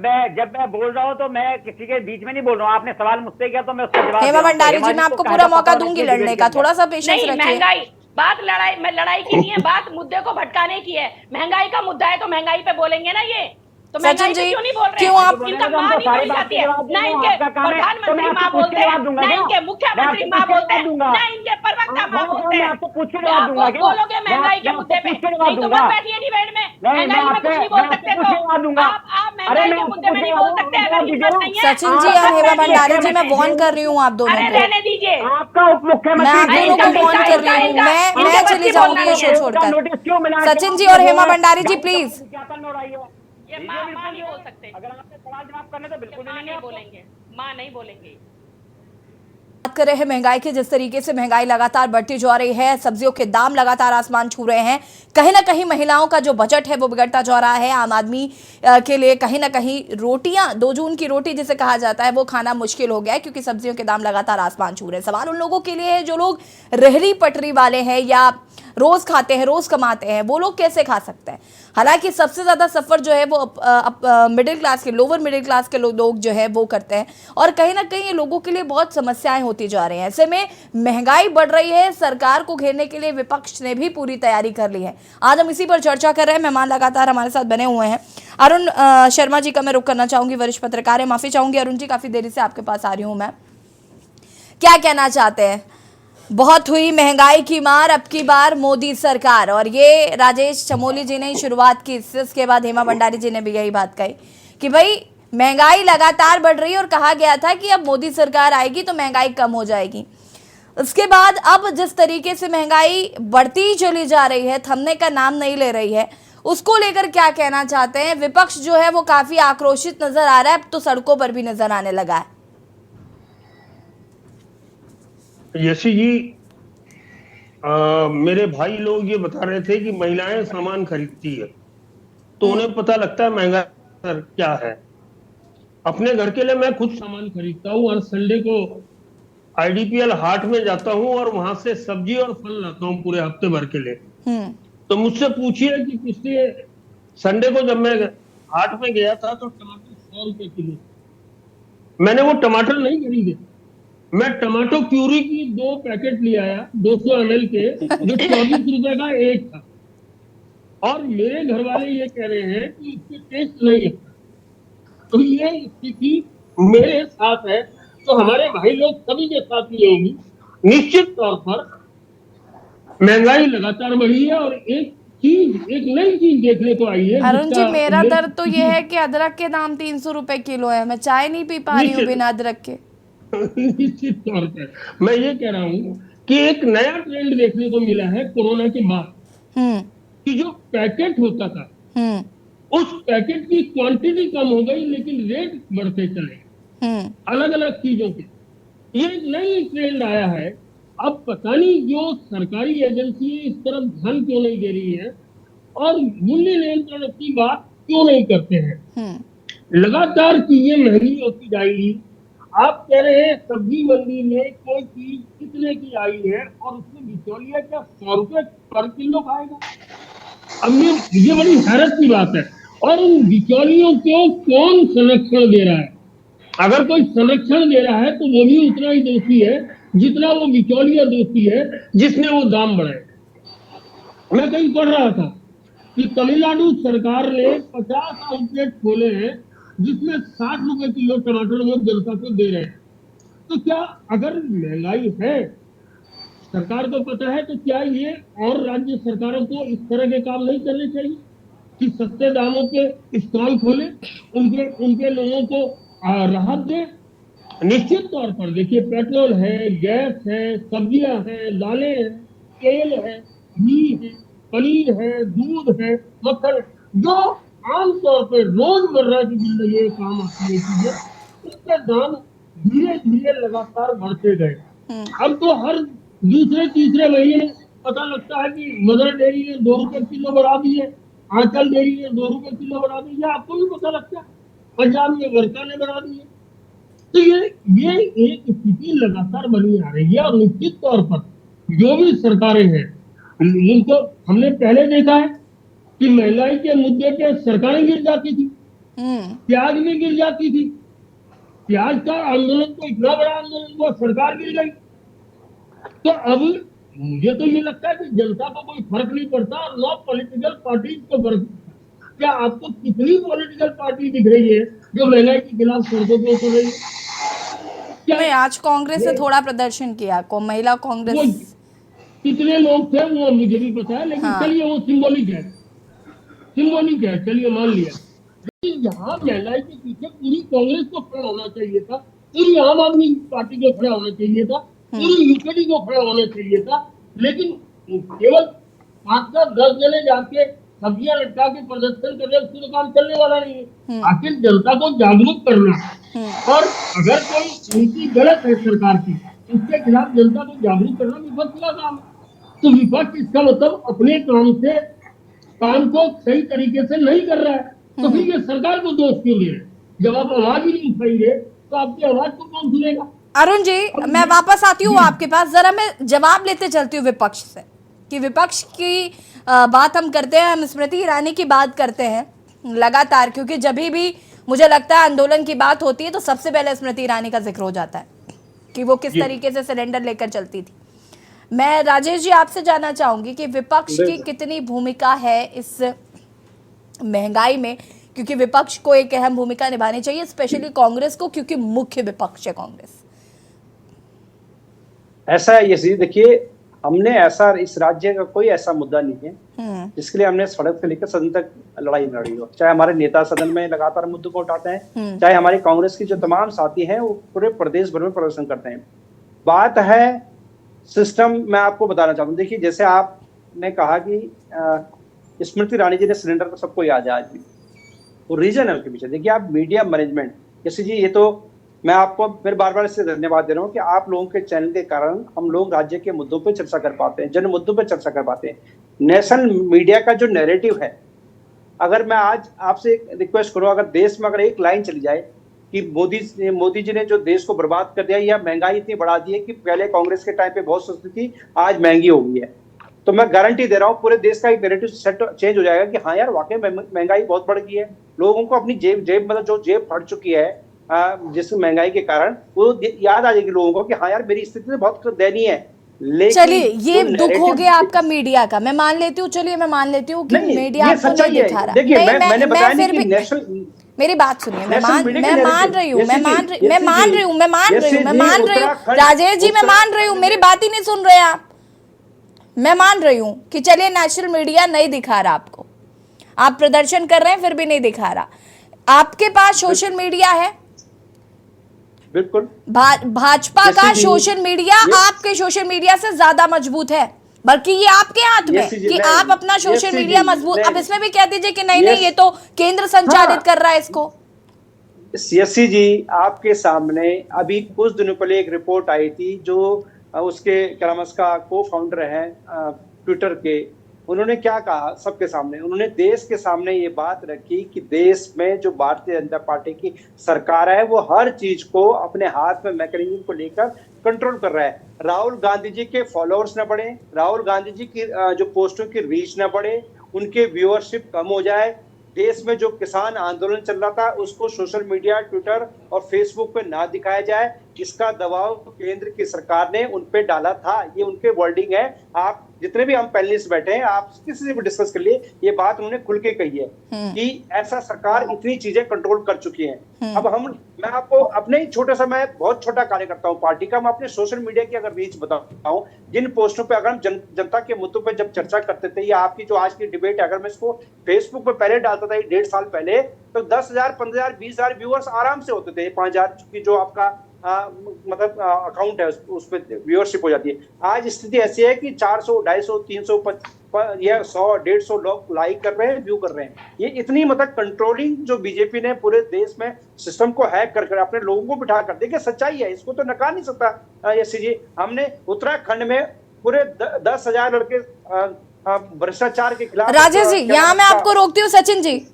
मैं बोल रहा हूँ तो मैं किसी के बीच में नहीं बोल रहा हूँ। आपने सवाल मुझसे किया तो मैं उसका जवाब। हेमा भंडारी जी, मैं आपको पूरा मौका दूंगी लड़ने का, थोड़ा सा पेशेंस रखिए। महंगाई बात लड़ाई की नहीं है, बात मुद्दे को भटकाने की है। महंगाई का मुद्दा है तो महंगाई पे बोलेंगे ना ये। तो सचिन जी, क्यों नहीं बोल रहे? क्यों आप इनका मां नहीं बोली जाती है, ना इनके प्रधानमंत्री मां बोलते हैं, ना इनके मुख्यमंत्री मां बोलते हैं, ना इनके प्रवक्ता मां बोलते हैं। आप बोलोगे महंगाई के मुद्दे पे, नहीं तो मत बैठिए डिबेट में। महंगाई में कुछ नहीं बोल सकते तो आप महंगाई के मुद्दे में नहीं बोल सकते अगर हिम्मत नहीं है। सचिन जी और हेमा भंडारी जी, मैं वॉर्न कर रही हूँ आप दोनों को, रहने दीजिए। आपका उप मुख्यमंत्री, मैं आप दोनों को वॉर्न कर रही हूँ। मैं चली जाऊंगी ये शो छोड़कर। सचिन जी और हेमा भंडारी जी प्लीज। ये माँ नहीं बोल सकते। अगर आपने सवाल जवाब करने तो बिल्कुल नहीं बोलेंगे, माँ नहीं बोलेंगे। बात कर रहे हैं महंगाई की। जिस तरीके से महंगाई लगातार बढ़ती जा रही है, सब्जियों के दाम लगातार आसमान छू रहे हैं, कहीं ना कहीं महिलाओं का जो बजट है वो बिगड़ता जा रहा है। आम आदमी के लिए कहीं ना कहीं रोटियां, 2 जून की रोटी जिसे कहा जाता है, वो खाना मुश्किल हो गया है क्योंकि सब्जियों के दाम लगातार आसमान छू रहे हैं। सवाल उन लोगों के लिए है जो लोग रेहड़ी पटरी वाले हैं या रोज खाते हैं, रोज कमाते हैं, वो लोग कैसे खा सकते हैं। हालांकि सबसे ज्यादा सफर जो है वो मिडिल क्लास के, लोअर मिडिल क्लास के लोग जो है वो करते हैं और कहीं ना कहीं ये लोगों के लिए बहुत समस्याएं होती जा रही हैं। ऐसे में महंगाई बढ़ रही है, सरकार को घेरने के लिए विपक्ष ने भी पूरी तैयारी कर ली है। आज हम इसी पर चर्चा कर रहे हैं। मेहमान लगातार हमारे साथ बने हुए हैं। अरुण शर्मा जी का मैं रुख करना चाहूंगी, वरिष्ठ पत्रकार है। माफी चाहूंगी अरुण जी, काफी देरी से आपके पास आ रही हूं मैं। क्या कहना चाहते हैं? बहुत हुई महंगाई की मार, अब की बार मोदी सरकार, और ये राजेश चमोली जी ने ही शुरुआत की। इसके बाद हेमा भंडारी जी ने भी यही बात कही कि भाई महंगाई लगातार बढ़ रही है और कहा गया था कि अब मोदी सरकार आएगी तो महंगाई कम हो जाएगी। उसके बाद अब जिस तरीके से महंगाई बढ़ती ही चली जा रही है, थमने का नाम नहीं ले रही है, उसको लेकर क्या कहना चाहते हैं? विपक्ष जो है वो काफी आक्रोशित नजर आ रहा है, अब तो सड़कों पर भी नजर आने लगा है। यशी जी, मेरे भाई लोग ये बता रहे थे कि महिलाएं सामान खरीदती है तो उन्हें पता लगता है महंगा क्या है। अपने घर के लिए मैं खुद सामान खरीदता हूँ और संडे को IDPL हाट में जाता हूँ और वहां से सब्जी और फल लाता हूँ पूरे हफ्ते भर के लिए। तो मुझसे पूछिए कि पिछले संडे को जब मैं हाट में गया था तो टमाटर 100 रुपए किलो। मैंने वो टमाटर नहीं खरीदे, मैं टमाटो प्यूरी की 2 पैकेट ले आया 200 ml के, जो 24 रुपए का एक था। और मेरे घर वाले ये कह रहे हैं कि इसके टेस्ट नहीं है। तो ये स्थिति मेरे साथ है तो हमारे भाई लोग सभी के साथ ही होगी। निश्चित तौर पर महंगाई लगातार बढ़ी है और एक नई चीज देखने को आई है। अरुण जी, मेरा दर्द तो ये है कि अदरक के दाम 300 रुपए किलो है, मैं चाय नहीं पी पा रही हूँ बिना अदरक के। निश्चित तौर पर मैं ये कह रहा हूँ कि एक नया ट्रेंड देखने को मिला है कोरोना के बाद, कि जो पैकेट होता था उस पैकेट की क्वांटिटी कम हो गई लेकिन रेट बढ़ते चले अलग अलग चीजों के। ये एक नई ट्रेंड आया है। अब पता नहीं जो सरकारी एजेंसी इस तरफ ध्यान क्यों नहीं दे रही है और मूल्य नियंत्रण की बात क्यों नहीं करते हैं। लगातार चीजें महंगी होती जाएगी। आप कह रहे हैं सब्जी मंडी में कोई चीज कितने की आई है और उसमें बिचौलिया क्या 100 रुपए पर किलो खाएगा। अब ये बड़ी हैरत की बात है। और उन बिचौलियों को कौन संरक्षण दे रहा है? अगर कोई संरक्षण दे रहा है तो वो भी उतना ही दोषी है जितना वो बिचौलिया दोषी है जिसने वो दाम बढ़ाए। मैं कहीं पढ़ रहा था कि तमिलनाडु सरकार ने 50 आउटलेट खोले हैं जिसमें 60 रुपए किलो टमाटर वो जनता को दे रहे हैं। तो क्या अगर महंगाई है, सरकार को पता है, तो क्या ये और राज्य सरकारों को इस तरह के काम नहीं करने चाहिए कि सस्ते दामों के स्टॉल खोले, उनके लोगों को राहत दे। निश्चित तौर पर देखिए पेट्रोल है, गैस है, सब्जियां हैं, दालें हैं, तेल है, घी है, पनीर है, दूध है, मक्खन, जो आमतौर पर रोजमर्रा की जिंदगी में काम आती है चीजें, उसके दाम धीरे धीरे लगातार बढ़ते गए। अब तो हर दूसरे तीसरे महीने पता लगता है कि मदर डेयरी ने 2 रुपए किलो बढ़ा दिए, आंचल डेयरी ने 2 रुपए किलो बढ़ा दिए। आपको भी पता लगता है पंजाब में वर्षा ने बढ़ा दिए। तो ये एक स्थिति लगातार बनी आ रही है और निश्चित तौर पर जो भी सरकारें हैं उनको हमने पहले देखा है कि महंगाई के मुद्दे पे सरकारें गिर जाती थी, प्याज भी गिर जाती थी। प्याज का आंदोलन तो इतना बड़ा आंदोलन हुआ, सरकार गिर गई। तो अब मुझे तो ये लगता है कि जनता को कोई फर्क नहीं पड़ता और नॉ पॉलिटिकल पार्टी को फर्क। क्या आपको कितनी पॉलिटिकल पार्टी दिख रही है जो महंगाई के खिलाफ सड़कों पे उतर रही है? नहीं, आज कांग्रेस ने थोड़ा प्रदर्शन किया, महिला कांग्रेस कितने लोग थे वो मुझे भी पता है, लेकिन चलिए वो सिंबॉलिक है, चलिए मान लिया। लेकिन यहाँ महंगाई के पीछे पूरी कांग्रेस को खड़ा होना चाहिए था, पूरी आम आदमी पार्टी को खड़ा होना चाहिए था, पूरी यूपीडी को खड़ा होना चाहिए था। लेकिन केवल 5-10 जने जाके सब्जियां लटका के प्रदर्शन कर रहे, उससे तो काम चलने वाला नहीं है। आखिर जनता को जागरूक करना और अगर कोई नीति गलत है सरकार की, उसके खिलाफ जनता को जागरूक करना विपक्ष का काम है। तो विपक्ष इसका मतलब अपने काम को सही तरीके से नहीं कर रहा है, तो फिर ये सरकार को दोष क्यों दे रहे? जब आप आवाज ही नहीं उठाएंगे तो आपकी आवाज को कौन सुनेगा? अरुण जी, मैं वापस आती हूँ आपके पास, जरा मैं जवाब लेते चलती हूँ विपक्ष से कि विपक्ष की बात हम करते हैं, हम स्मृति ईरानी की बात करते हैं लगातार, क्योंकि जब भी मुझे लगता है आंदोलन की बात होती है तो सबसे पहले स्मृति ईरानी का जिक्र हो जाता है कि वो किस तरीके से सिलेंडर लेकर चलती थी। मैं राजेश जी आपसे जानना चाहूंगी कि विपक्ष की कितनी भूमिका है इस महंगाई में, क्योंकि विपक्ष को एक अहम भूमिका निभानी चाहिए, स्पेशली कांग्रेस को, क्योंकि मुख्य विपक्ष है कांग्रेस। ऐसा है ये, देखिए हमने ऐसा, इस राज्य का कोई ऐसा मुद्दा नहीं है जिसके लिए हमने सड़क से लेकर सदन तक लड़ाई लड़ी हो। चाहे हमारे नेता सदन में लगातार मुद्दों को उठाते हैं, चाहे हमारी कांग्रेस के जो तमाम साथी हैं वो पूरे प्रदेश भर में प्रदर्शन करते हैं। बात है सिस्टम, मैं आपको बताना चाहता हूँ। देखिए जैसे आपने कहा कि स्मृति ईरानी जी ने सिलेंडर पर सबको याद है, आज भी वो रीजन है उसके पीछे। देखिए आप मीडिया मैनेजमेंट, जैसे जी ये तो मैं आपको फिर बार बार इससे धन्यवाद दे रहा हूँ कि आप लोगों के चैनल के कारण हम लोग राज्य के मुद्दों पर चर्चा कर पाते हैं, जन मुद्दों पर चर्चा कर पाते हैं। नेशनल मीडिया का जो नैरेटिव है, अगर मैं आज आपसे एक रिक्वेस्ट करूँ, अगर देश में अगर एक लाइन चली जाए कि मोदी जी ने जो देश को बर्बाद कर दिया या महंगाई इतनी बढ़ा दी है कि पहले कांग्रेस के टाइम पे बहुत सस्ती थी, आज महंगी हो गई है, तो मैं गारंटी दे रहा हूँ पूरे देश का एक नैरेटिव सेट चेंज हो जाएगा कि हाँ यार वाकई महंगाई बहुत बढ़ गई है। लोगों को अपनी जेब मतलब जो जेब फट चुकी है जिस महंगाई के कारण, वो याद आ जाएगी लोगों को कि हाँ यार मेरी स्थिति बहुत दयनीय है। चलिए ये दुख हो गया आपका मीडिया का, मैं मान लेती हूँ, चलिए मैं मान लेती हूँ कि मीडिया आपको नहीं दिखा रहा। देखिए मैंने बताया नहीं कि नेशनल, मेरी बात सुनिए, मैं मान रही हूँ राजेश जी, मैं मान रही हूँ, मेरी बात ही नहीं सुन रहे आप। मैं मान रही हूँ कि चलिए नेशनल मीडिया नहीं दिखा रहा आपको, आप प्रदर्शन कर रहे हैं फिर भी नहीं दिखा रहा। आपके पास सोशल मीडिया है, बिल्कुल भाजपा का सोशल मीडिया आपके सोशल मीडिया से ज्यादा मजबूत है, बल्कि ये आपके हाथ में जी, कि नहीं, आप अपना सोशल जी, मीडिया नहीं, मजबूत, नहीं, अब इसमें भी कह दीजिए कि नहीं नहीं ये तो केंद्र संचालित कर रहा है इसको। सीएससी जी, आपके सामने अभी कुछ दिनों पहले एक रिपोर्ट आई थी जो उसके क्या नाम है, उसका को फाउंडर है ट्विटर के, उन्होंने क्या कहा सबके सामने, उन्होंने देश के सामने ये बात रखी कि देश में जो भारतीय जनता पार्टी की सरकार है वो हर चीज को अपने हाथ में मैकेनिज्म को लेकर कंट्रोल कर रहा है। राहुल गांधी जी के फॉलोअर्स न बढ़े, राहुल गांधी जी की जो पोस्टों की रीच न बढ़े, उनके व्यूअरशिप कम हो जाए, देश में जो किसान आंदोलन चल रहा था उसको सोशल मीडिया, ट्विटर और फेसबुक पे ना दिखाया जाए, इसका दबाव केंद्र की सरकार ने उन पे डाला था। ये उनके वर्डिंग है। आप जितने भी हम पैनलिस्ट बैठे हैं, आप किसी से भी डिस्कस कर लिए, ये बात उन्होंने खुल के कही है कि ऐसा सरकार इतनी चीजें कंट्रोल कर चुकी है। अब मैं आपको अपने ही छोटे सा, मैं बहुत छोटा कार्य करता हूँ पार्टी का, मैं अपने सोशल मीडिया की अगर रीच बताता हूँ, जिन पोस्टों पे अगर हम जनता के मुद्दों पे जब चर्चा करते थे, या आपकी जो आज की डिबेट है, अगर मैं इसको फेसबुक पे पहले डालता था 1.5 साल पहले, तो 10,000, 15,000, 20,000 व्यूअर्स आराम से होते थे। 5,000 की जो आपका मतलब अकाउंट है उस पर व्यूअरशिप हो जाती है। आज स्थिति ऐसी है कि 400, 250, 300 या 100, 150 लोग लाइक कर रहे हैं, व्यू कर रहे हैं। ये इतनी मतलब कंट्रोलिंग जो बीजेपी ने पूरे देश में सिस्टम को हैक कर अपने लोगों को बिठा कर, देखिए सच्चाई है, इसको तो नकार नहीं सकता। यसी जी, हमने उत्तराखंड में पूरे 10,000 लड़के भ्रष्टाचार के खिलाफ। राजेश जी, यहाँ मैं आपको रोकती हूँ। सचिन जी,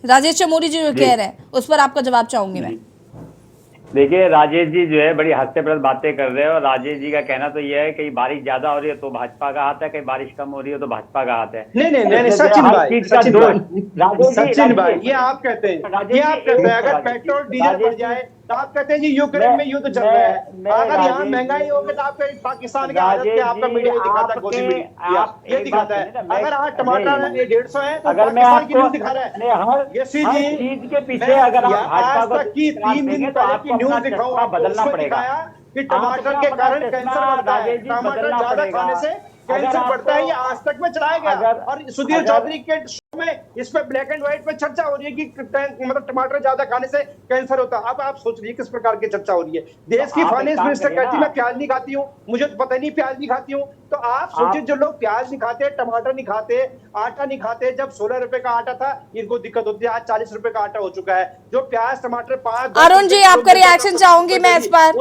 राजेश चमोरी जी जो कह रहे हैं उस पर आपका जवाब चाहूंगी मैं। देखिए, राजेश जी जो है बड़ी हास्यप्रद बातें कर रहे हैं, और राजेश जी का कहना तो यह है कि बारिश ज्यादा हो रही है तो भाजपा का हाथ है, कहीं बारिश कम हो रही है तो भाजपा का हाथ है। नहीं, सचिन भाई, ये आप कहते हैं अगर पेट्रोल डीजल बढ़ जाए तो आप कहते हैं जी यूक्रेन में युद्ध चल रहा है, अगर यहाँ महंगाई होगी तो आपका पाकिस्तान के हालत क्या, आपका मीडिया ये दिखाता है, गोदी मीडिया ये दिखाता है। अगर आज टमाटर 150 है तो पाकिस्तान की न्यूज दिखा रहा है। ये चीज के पीछे अगर आज तक की 3 दिन पहले की न्यूज दिखाऊं, बदलना पड़ेगा कि टमाटर के कारण कैंसर बढ़ता है, टमाटर ज्यादा खाने से कैंसर बढ़ता है, ये आज तक में चलाया गया। और सुधीर चौधरी के शो में इस पे ब्लैक एंड व्हाइट पे चर्चा हो रही है कि मतलब टमाटर ज्यादा खाने से कैंसर होता है। अब आप सोच लीजिए किस प्रकार की चर्चा हो रही है। देश की फाइनेंस मिनिस्टर कहती है मैं प्याज नहीं खाती हूँ, मुझे तो पता नहीं प्याज नहीं खाती हूँ। तो आप सोचिए, जो लोग प्याज नहीं खाते, टमाटर नहीं खाते, आटा नहीं खाते, जब 16 रुपए का आटा था इनको दिक्कत होती है, आज 40 रुपए का आटा हो चुका है। जो प्याज टमाटर 5। अरुण जी, आपका रिएक्शन चाहूंगी मैं इस पर।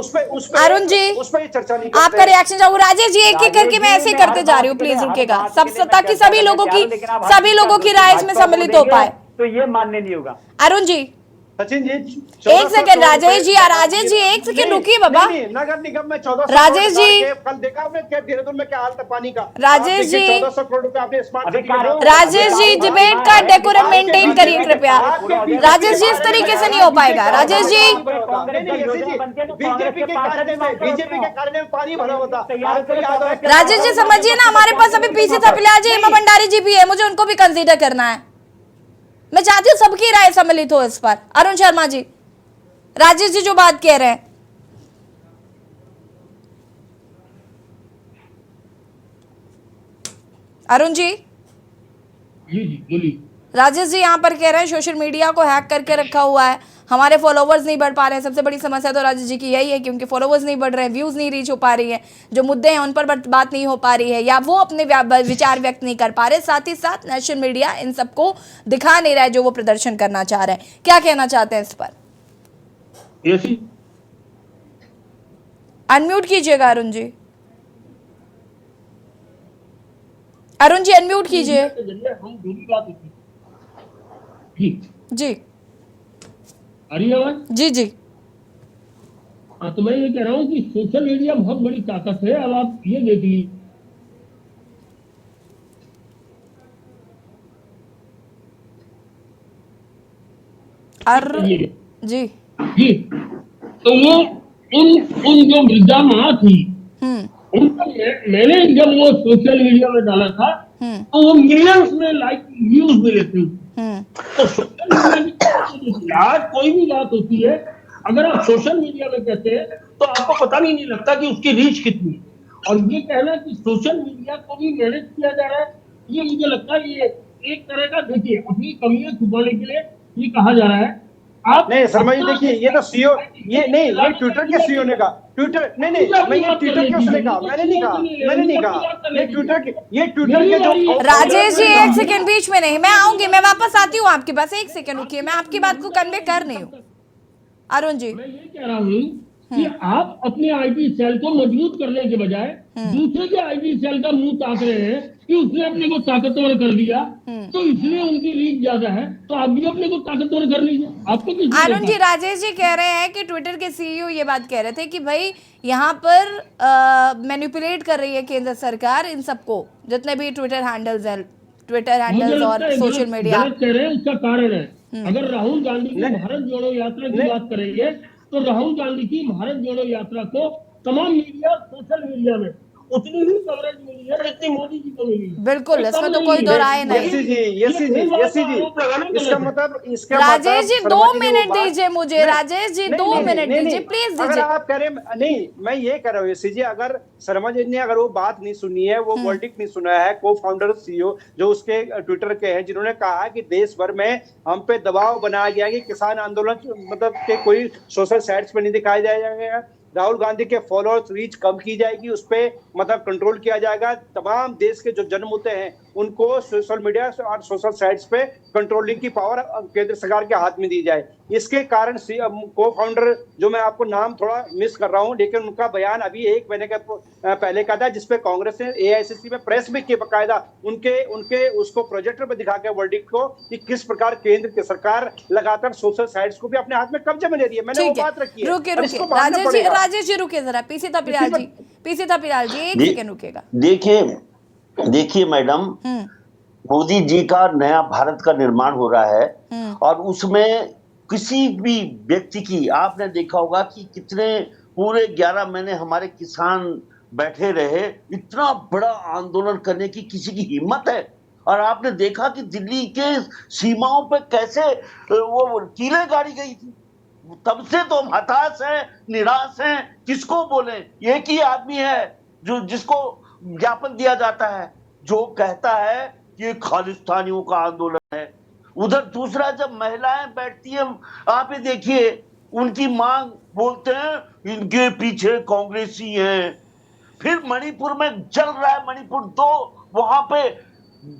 अरुण जी, उस पर चर्चा नहीं, आपका रिएक्शन चाहूंगी। राजेश जी, एक एक करके मैं ऐसे करते जा रही हूँ, प्लीज रुकेगा सब, ताकि सभी लोगों की राय इसमें सम्मिलित हो पाए। तो ये मान्य नहीं होगा। अरुण जी, सचिन जी, एक सेकंड। राजेश जी, एक सेकंड रुकिए बाबा। नगर निगम में 1400 राजेश जी, कल देखा आपने क्या देहरादून में क्या हाल था पानी का। राजेश जी, 1400 करोड़ रुपए आपने स्मार्ट सिटी का। राजेश जी, डिबेट का डेकोरम मेंटेन करिए कृपया। राजेश जी, इस तरीके से नहीं हो पाएगा। राजेश जी, बीजेपी के कारण में पानी भरा होता। राजेश जी समझिए ना, हमारे पास अभी पीछे थपलिया जी, हेमा भंडारी जी भी है, मुझे उनको भी कंसीडर करना है। मैं चाहती हूँ सबकी राय सम्मिलित हो इस पर। अरुण शर्मा जी, राजेश जी जो बात कह रहे हैं, अरुण जी बोलिए। राजेश जी यहाँ पर कह रहे हैं सोशल मीडिया को हैक करके रखा हुआ है, हमारे फॉलोवर्स नहीं बढ़ पा रहे हैं। सबसे बड़ी समस्या तो राजेश जी की यही है कि उनके फॉलोवर्स नहीं बढ़ रहे हैं, व्यूज नहीं रीच हो पा रही है, जो मुद्दे हैं उन पर बात नहीं हो पा रही है, या वो अपने विचार व्यक्त नहीं कर पा रहे। साथ ही साथ नेशनल मीडिया इन सबको दिखा नहीं रहा है जो वो प्रदर्शन करना चाह रहे हैं। क्या कहना चाहते हैं इस पर? अनम्यूट कीजिएगा अरुण जी। अरुण जी अनम्यूट कीजिए। हम जो भी बात जी जी जी। हाँ, तो मैं ये कह रहा हूँ कि सोशल मीडिया बहुत बड़ी ताकत है। अब आप ये देख लीजिए, जी जी, तो वो उन जो मृदा माँ थी, उनका मैंने जब वो सोशल मीडिया में डाला था तो वो मिलियंस में लाइक व्यूज मिले थे। तो सोशल मीडिया आज कोई भी बात होती है, अगर आप सोशल मीडिया में कहते हैं तो आपको पता नहीं लगता कि उसकी रीच कितनी है। और ये कहना कि सोशल मीडिया को भी मैनेज किया जा रहा है, ये मुझे लगता है ये एक तरह का, देखिए, अपनी कमियां छुपाने के लिए ये कहा जा रहा है। नहीं शर्मा जी देखिए, ये तो सीईओ, ये नहीं, ये ट्विटर के सीईओ ने कहा, ट्विटर नहीं, मैं ये ट्विटर के उसने कहा, मैंने नहीं कहा, ये ट्विटर के जो राजेश जी एक सेकंड बीच में नहीं, मैं आऊंगी, मैं वापस आती हूँ आपके पास, एक सेकंड रुकिए, मैं आपकी बात को कन्वे कर रही हूँ। अरुण जी, मैं ये कह रहा हूँ कि आप अपने आईटी सेल को मजबूत करने के बजाय दूसरे के आईटी सेल का मुंह ताक रहे हैं कि उसने अपने को ताकतवर कर दिया, तो इसलिए उनकी रीच ज्यादा है, तो आप भी अपने को ताकतवर कर लीजिए। आपको किस अरुण जी, राजेश जी कह रहे हैं कि ट्विटर के सीईओ ये बात कह रहे थे कि भाई यहाँ पर मैनिपुलेट कर रही है केंद्र सरकार इन सबको, जितने भी ट्विटर हैंडल्स और सोशल मीडिया। कह रहे हैं उसका कारण है, अगर राहुल गांधी की भारत जोड़ो यात्रा की बात करेंगे तो राहुल गांधी की भारत जोड़ो यात्रा को तमाम मीडिया, सोशल मीडिया में उतनी ही कवरेज मिली है जितनी मोदी जी को मिली है। बिल्कुल, इसमें तो कोई दो राय नहीं। इसका मतलब राजेश जी 2 मिनट दीजिए मुझे, राजेश जी 2 मिनट दीजिए प्लीज दीजिए। अगर आप कह रहे हैं, नहीं मैं ये कह रहा हूँ यसी जी, अगर शर्मा जी ने अगर वो बात नहीं सुनी है, वो वर्डिक्ट नहीं सुना है, को फाउंडर सीईओ जो उसके ट्विटर के हैं, जिन्होंने कहा कि देश भर में हम पे दबाव बनाया गया कि किसान आंदोलन मतलब के कोई सोशल साइट्स पे नहीं दिखाया जाएगा, राहुल गांधी के फॉलोअर्स रीच कम की जाएगी, उस पे मतलब कंट्रोल किया जाएगा, तमाम देश के जो जन्म होते हैं उनको सोशल मीडिया और सोशल साइट्स पे कंट्रोलिंग की पावर केंद्र सरकार के हाथ में दी जाए। इसके कारण को फाउंडर जो मैं आपको नाम थोड़ा मिस कर रहा हूं, लेकिन उनका बयान अभी 1 महीने के पहले का था, जिसपे कांग्रेस ने एआईसीसी में प्रेस भी की बकायदा उनके उसको प्रोजेक्टर पे दिखा के वर्डिक्ट को कि किस प्रकार केंद्र की सरकार लगातार सोशल साइट्स को भी अपने हाथ में कब्जे में ले रही है। मैंने वो बात रखी है। रुकिए राजेश जी रुकिए जरा, पीसी थपियाल जी 1 सेकंड रुकिएगा। देखिए मैडम, मोदी जी का नया भारत का निर्माण हो रहा है और उसमें किसी भी व्यक्ति की, आपने देखा होगा कि कितने पूरे 11 महीने हमारे किसान बैठे रहे, इतना बड़ा आंदोलन करने की किसी की हिम्मत है? और आपने देखा कि दिल्ली के सीमाओं पे कैसे वो कीलें गाड़ी गई थी, तब से तो हम हताश हैं, निराश हैं, किसको बोले? एक ही आदमी है जो जिसको ज्ञापन दिया जाता है, जो कहता है कि ये खालिस्तानियों का आंदोलन है। उधर दूसरा जब महिलाएं बैठती हैं, आप ये देखिए उनकी मांग बोलते हैं इनके पीछे कांग्रेसी हैं। फिर मणिपुर में चल रहा है, मणिपुर 2 वहां पे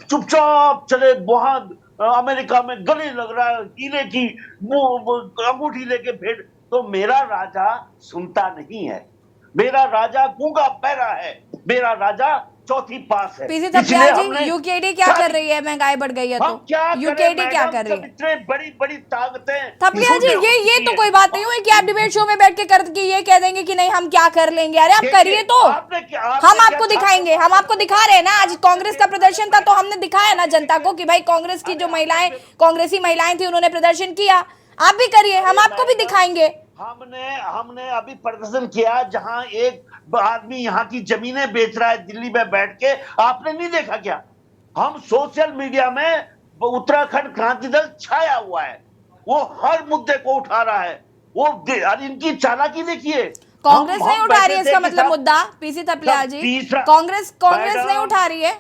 चुपचाप चले, वहां अमेरिका में गले लग रहा है, कीले की वो अंगूठी लेके भेड़। तो मेरा राजा सुनता नहीं है, मेरा राजा गूंगा बहरा है, मेरा राजा चौथी पास है। पीसी थपियाल जी, यूकेडी क्या कर रही है? महंगाई बढ़ गई है तो यूकेडी क्या कर रही है? इतने बड़ी ताकतें। थपियाल जी ये तो कोई बात नहीं हुई कि आप डिबेट शो में बैठ के करके ये कह देंगे कि नहीं हम क्या कर लेंगे। अरे आप करिए तो हम आपको दिखाएंगे, हम आपको दिखा रहे हैं ना। आज कांग्रेस का प्रदर्शन था तो हमने दिखाया ना जनता को कि भाई कांग्रेस की जो महिलाएं, कांग्रेसी महिलाएं थी, उन्होंने प्रदर्शन किया। आप भी करिए, हम आपको भी दिखाएंगे। हमने अभी प्रदर्शन किया जहां एक आदमी यहाँ की जमीनें बेच रहा है दिल्ली में बैठ के, आपने नहीं देखा क्या? हम सोशल मीडिया में उत्तराखंड क्रांति दल छाया हुआ है, वो हर मुद्दे को उठा रहा है। वो इनकी चालाकी देखिए, कांग्रेस नहीं उठा रही है इसका मतलब मुद्दा। पीसी थपियाल जी, कांग्रेस नहीं उठा रही है।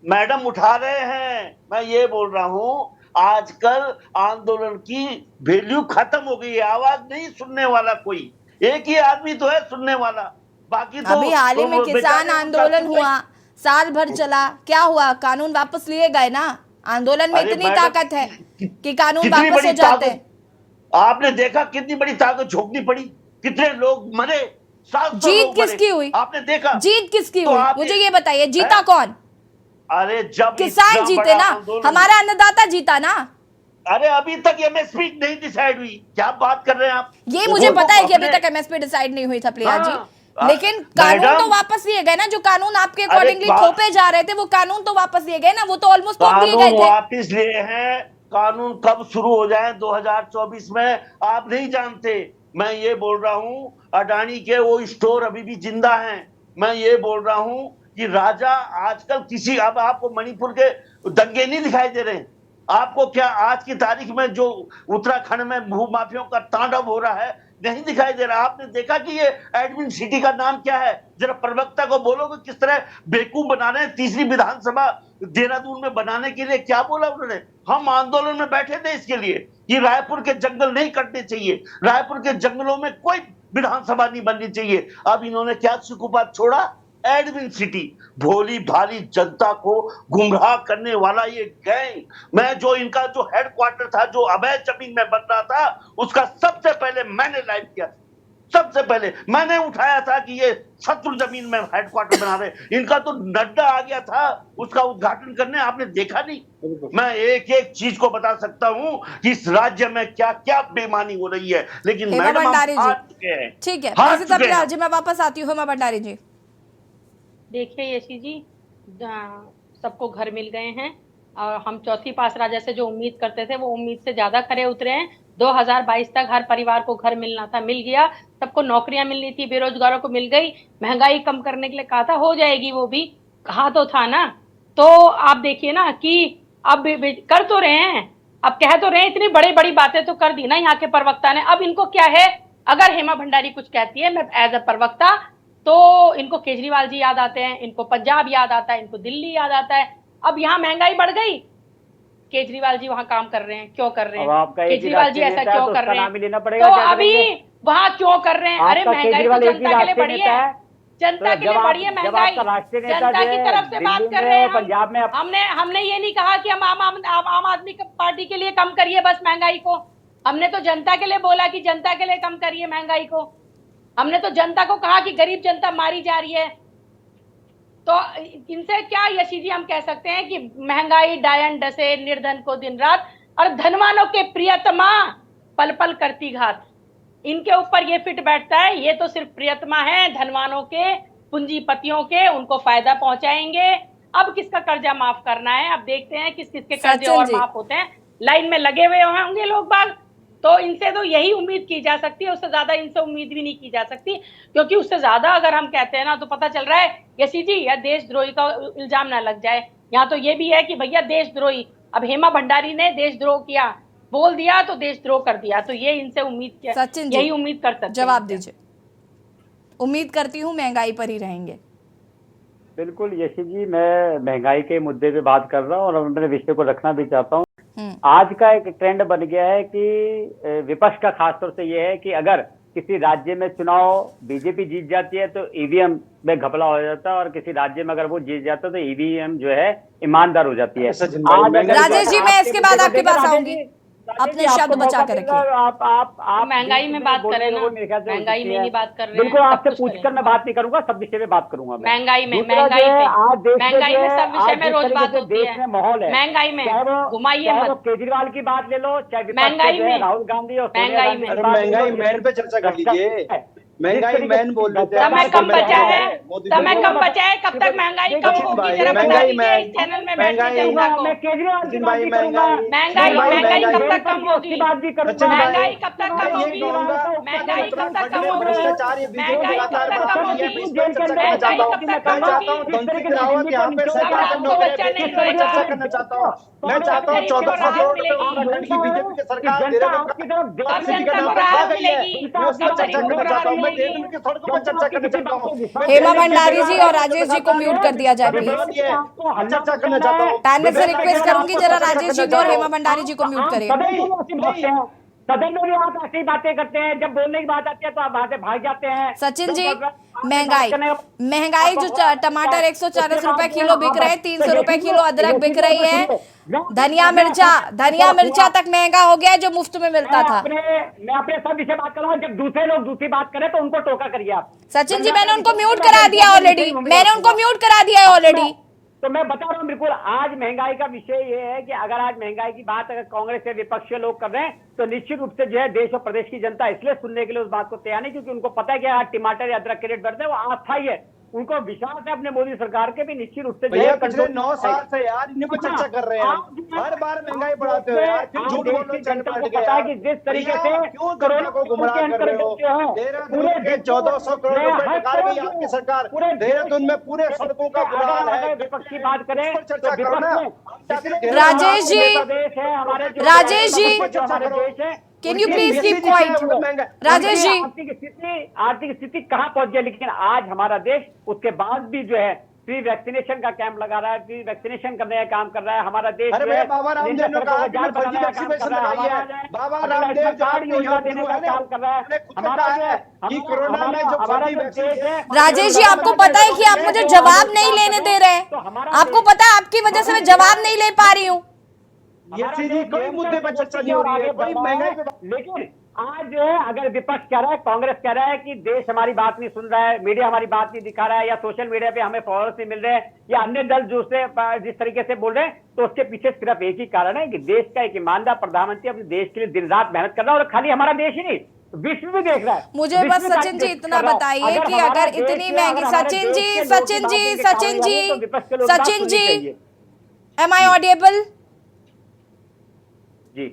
मैडम उठा रहे हैं, मैं ये बोल रहा हूँ आजकल आंदोलन की वैल्यू खत्म हो गई है, आवाज नहीं सुनने वाला कोई, एक ही आदमी तो है सुनने वाला, बाकी तो अभी हाल ही में किसान आंदोलन हुआ, साल भर चला, क्या हुआ? कानून वापस लिए गए ना। आंदोलन में इतनी ताकत है कि कानून वापस हो जाते हैं। आपने देखा कितनी बड़ी ताकत झोंकनी पड़ी, कितने लोग मरे, जीत किसकी हुई? आपने देखा जीत किसकी हुई? मुझे ये बताइए, जीता कौन? अरे जब किसान जीते ना, हमारा अन्नदाता जीता ना। अरे अभी तक एमएसपी नहीं डिसाइड हुई, क्या बात कर रहे हैं आप? ये मुझे पता है कि अभी तक एमएसपी डिसाइड नहीं हुई थपियाल जी, लेकिन कानून तो वापस लिए गए ना। जो कानून आपके अकॉर्डिंगली थोपे जा रहे थे वो कानून तो वापस लिए गए ना, वो तो ऑलमोस्ट थोप दिए गए थे। वापस लिए हैं, कानून कब शुरू हो जाए 2024 में आप नहीं जानते। मैं ये बोल रहा हूँ अडानी के वो स्टोर अभी भी जिंदा हैं। मैं ये बोल रहा हूँ कि राजा आजकल किसी, अब आपको मणिपुर के दंगे नहीं दिखाई दे रहे, आपको क्या आज की तारीख में जो उत्तराखंड में भूमाफियों का तांडव हो रहा है, नहीं दिखाई दे रहा। आपने देखा कि ये एडमिन सिटी का नाम क्या है? जरा प्रवक्ता को बोलोगे किस तरह बेवकूफ बना रहे हैं। तीसरी विधानसभा देहरादून में बनाने के लिए क्या बोला उन्होंने? हम आंदोलन में बैठे थे इसके लिए कि रायपुर के जंगल नहीं कटने चाहिए, रायपुर के जंगलों में कोई विधानसभा नहीं बननी चाहिए। अब इन्होंने क्या सुकुपात छोड़ा? Admin city. भोली भाली जनता को गुमराह करने वाला ये गैंग। मैं जो इनका जो हेडक्वार्टर था, जो अवैध जमीन में बन रहा था, उसका सबसे पहले मैंने लाइव किया। सबसे पहले मैंने उठाया था कि ये शत्रु जमीन में हेडक्वार्टर बना रहे। इनका तो नड्डा आ गया था उसका उद्घाटन करने, आपने देखा नहीं। मैं एक एक चीज को बता सकता हूँ कि इस राज्य में क्या क्या बेईमानी हो रही है, लेकिन हेमा मैडम भंडारी हम हार जी, चुके हैं। ठीक है, हार वैसे चुके हैं। जी मैं वापस आती हूँ। हेमा भंडारी जी, देखिए यशी जी, सबको घर मिल गए हैं और हम चौथी पास राजा से जो उम्मीद करते थे वो उम्मीद से ज्यादा खरे उतरे हैं। 2022 तक हर परिवार को घर मिलना था, मिल गया। सबको नौकरियां मिलनी थी, बेरोजगारों को मिल गई। महंगाई कम करने के लिए कहा था, हो जाएगी, वो भी कहा तो था ना। तो आप देखिए ना कि अब कर तो रहे हैं, अब कह तो रहे हैं, इतनी बड़ी बड़ी बातें तो कर दी ना यहाँ के प्रवक्ता ने। अब इनको क्या है, अगर हेमा भंडारी कुछ कहती है, मैं एज अ प्रवक्ता, तो इनको केजरीवाल जी याद आते हैं, इनको पंजाब याद आता है, इनको दिल्ली याद आता है। अब यहाँ महंगाई बढ़ गई, केजरीवाल जी वहां काम कर रहे हैं, क्यों कर रहे हैं? केजरीवाल जी ऐसा क्यों कर रहे हैं? तो अभी वहां क्यों कर रहे हैं? अरे महंगाई तो जनता के लिए बढ़ी है, जनता के लिए बढ़ी है महंगाई, जनता की तरफ से बात कर रहे हैं। पंजाब में हमने ये नहीं कहा कि हम आम आदमी पार्टी के लिए कम करिए बस महंगाई को। हमने तो जनता के लिए बोला कि जनता के लिए कम करिए महंगाई को। हमने तो जनता को कहा कि गरीब जनता मारी जा रही है। तो इनसे क्या यशी जी हम कह सकते हैं कि महंगाई डायन डसे निर्धन को दिन रात, और धनवानों के प्रियतमा पल पल करती घात। इनके ऊपर ये फिट बैठता है, ये तो सिर्फ प्रियतमा है धनवानों के, पूंजीपतियों के, उनको फायदा पहुंचाएंगे। अब किसका कर्जा माफ करना है, अब देखते हैं किस किस के कर्जे और माफ होते हैं। लाइन में लगे हुए होंगे लोग बाग, तो इनसे तो यही उम्मीद की जा सकती है, उससे ज्यादा इनसे उम्मीद भी नहीं की जा सकती। क्योंकि उससे ज्यादा अगर हम कहते हैं ना तो पता चल रहा है यशी जी, या देशद्रोही का इल्जाम ना लग जाए। यहाँ तो ये भी है कि भैया देशद्रोही, अब हेमा भंडारी ने देशद्रोह किया, बोल दिया तो देशद्रोह कर दिया, तो ये इनसे उम्मीद किया, सचिन जी यही उम्मीद कर सकते हैं। जवाब दीजिए। उम्मीद करती हूँ महंगाई पर ही रहेंगे। बिल्कुल यशी जी, मैं महंगाई के मुद्दे पे बात कर रहा हूँ और अपने विषय को रखना भी चाहता हूँ। आज का एक ट्रेंड बन गया है कि विपक्ष का खासतौर से ये है कि अगर किसी राज्य में चुनाव बीजेपी जीत जाती है तो ईवीएम में घपला हो जाता है, और किसी राज्य में अगर वो जीत जाता है तो ईवीएम जो है ईमानदार हो जाती है। राजेश जी, मैं इसके बाद आपके पास आऊंगी, अपने शब्द बचा कर रखिए। आप महंगाई में बात करें ना, महंगाई में ही बात कर रहे हैं। बिल्कुल, आपसे पूछकर मैं बात नहीं करूंगा, सब विषय में बात करूंगा। महंगाई में सब विषय में रोज बात होती है। माहौल है महंगाई में घुमाइए मत। केजरीवाल की बात ले लो, चाहे महंगाई में राहुल गांधी और महंगाई मैन पे चर्चा कर लीजिए। महंगाई मैन बोल रहे थे, समय कम बचा है, समय कम बचा है, कब तक महंगाई कम होगी जरा बता दीजिए इस चैनल में बैठ के जनता को। महंगाई कब तक कम होगी? महंगाई कब तक कम होगी? महंगाई कब तक कम होगी? महंगाई कब तक कम होगी? महंगाई कब तक कम होगी? मैं चाहता हूँ 1400 करोड़ उत्तराखंड की बीजेपी की सरकार हेमा भंडारी जी और राजेश जी को म्यूट कर दिया जाए प्लीज। चर्चा करना चाहता हूँ। पैनल से रिक्वेस्ट करूंगी जरा राजेश जी को और हेमा भंडारी जी को म्यूट करिए। सदन में भी आप ऐसी बातें करते हैं, जब बोलने की बात आती है तो आप वहां से भाग जाते हैं। सचिन जी, महंगाई जो टमाटर 140 रुपए किलो बिक रहे हैं, 300 रुपए किलो अदरक बिक रही है, धनिया मिर्चा तक महंगा हो गया है जो मुफ्त में मिलता था। मैं अपने सब विषय बात कर रहा हूँ, जब दूसरे लोग दूसरी बात करें तो उनको टोका करिए आप। सचिन जी, मैंने उनको म्यूट करा दिया ऑलरेडी। तो मैं बता रहा हूँ, बिल्कुल आज महंगाई का विषय ये है कि अगर आज महंगाई की बात अगर कांग्रेस के विपक्षी लोग कर रहे हैं तो निश्चित रूप से जो है देश और प्रदेश की जनता इसलिए सुनने के लिए उस बात को तैयार नहीं, क्योंकि उनको पता है कि आज टमाटर या अदरक के रेट बढ़ते हैं, वो अस्थायी है। उनको विश्वास है अपने मोदी सरकार के भी निश्चित रूप से पिछले 9 साल से यार इन्हीं पर चर्चा कर रहे हैं, हर बार महंगाई बढ़ाते हो यार, क्यों झूठ बोल रहे हो? जनता को पता है कि जिस तरीके से क्यों कोरोना को गुमराह कर रहे हो? देहरादून के 1400 करोड़ रुपए निकाल गई आपकी सरकार, देहरादून में पूरे सड़कों का बुरा हाल है। विपक्षी बात करें चर्चा करो ना। Rajesh ji, can you please keep quiet? Rajesh ji, आर्थिक स्थिति कहाँ पहुंच गई, लेकिन आज हमारा देश उसके बाद भी जो है फ्री वैक्सीनेशन का कैंप लगा रहा है, फ्री वैक्सीनेशन करने का काम कर रहा है हमारा देश। अरे भैया, बाबा रामदेव ने कहा कि फर्जी वैक्सीनेशन लगाई है। बाबा रामदेव कार्ड योजना देने का काम कर रहा है हमारा कि कोरोना में जो फर्जी वैक्सीन। राजेश जी, आपको पता है कि आप मुझे जवाब नहीं लेने दे रहे हैं? आपको पता है आपकी वजह से मैं जवाब नहीं ले पा रही हूँ। ये कोई मुद्दे पर चर्चा नहीं हो रही है, कोई महंगाई पे। लेकिन आज जो है अगर विपक्ष कह रहा है, कांग्रेस कह रहा है कि देश हमारी बात नहीं सुन रहा है, मीडिया हमारी बात नहीं दिखा रहा है, या सोशल मीडिया पे हमें फॉलोअर्स नहीं मिल रहे हैं, या अन्य दल जो से जिस तरीके से बोल रहे हैं, तो उसके पीछे सिर्फ एक ही कारण है कि देश का एक ईमानदार प्रधानमंत्री अपने देश के लिए दिन रात मेहनत कर रहा है, और खाली हमारा देश ही नहीं विश्व भी देख रहा है। मुझे बस सचिन जी इतना बताइए कि अगर इतनी महंगी, सचिन जी, एम आई ऑडिएबल? जी,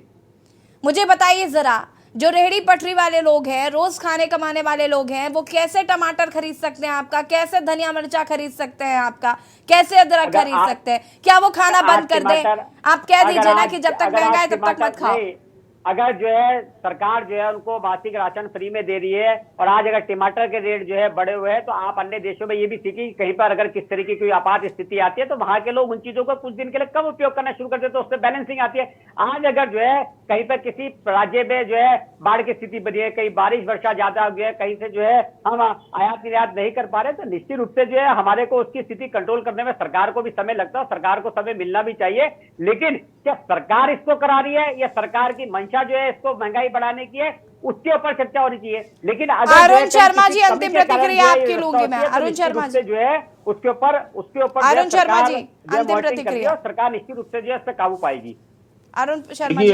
मुझे बताइए जरा, जो रेहड़ी पटरी वाले लोग हैं, रोज खाने कमाने वाले लोग हैं, वो कैसे टमाटर खरीद सकते हैं आपका? कैसे धनिया मिर्चा खरीद सकते हैं आपका? कैसे अदरक खरीद सकते हैं? क्या वो खाना बंद कर दें? आप कह दीजिए ना कि जब तक महंगा है तब तक मत खाओ। अगर जो है सरकार जो है उनको मासिक राशन फ्री में दे रही है, और आज अगर टमाटर के रेट जो है बढ़े हुए हैं, तो आप अन्य देशों में ये भी सीखी, कहीं पर अगर किस तरीके की कोई आपात स्थिति आती है तो वहां के लोग उन चीजों का कुछ दिन के लिए कम उपयोग करना शुरू कर देते, तो उससे बैलेंसिंग आती है। आज अगर जो है कहीं पर किसी राज्य में जो है बाढ़ की स्थिति बनी है, कहीं बारिश वर्षा ज्यादा हो गई है, कहीं से जो है हम आयात निर्यात नहीं कर पा रहे, तो निश्चित रूप से जो है हमारे को उसकी स्थिति कंट्रोल करने में सरकार को भी समय लगता है, सरकार को समय मिलना भी चाहिए। लेकिन क्या सरकार इसको करा रही है, या सरकार की मंशा जो है इसको महंगाई बढ़ाने की है, उसके ऊपर चर्चा होनी चाहिए। लेकिन अरुण शर्मा जी, अंतिम प्रतिक्रिया आपकी लूंगी मैं। अरुण शर्मा जी जो है उसके ऊपर अरुण शर्मा जी, अंतिम प्रतिक्रिया। सरकार निश्चित रूप से जो है इस पर काबू पाएगी। अरुण शर्मा जी,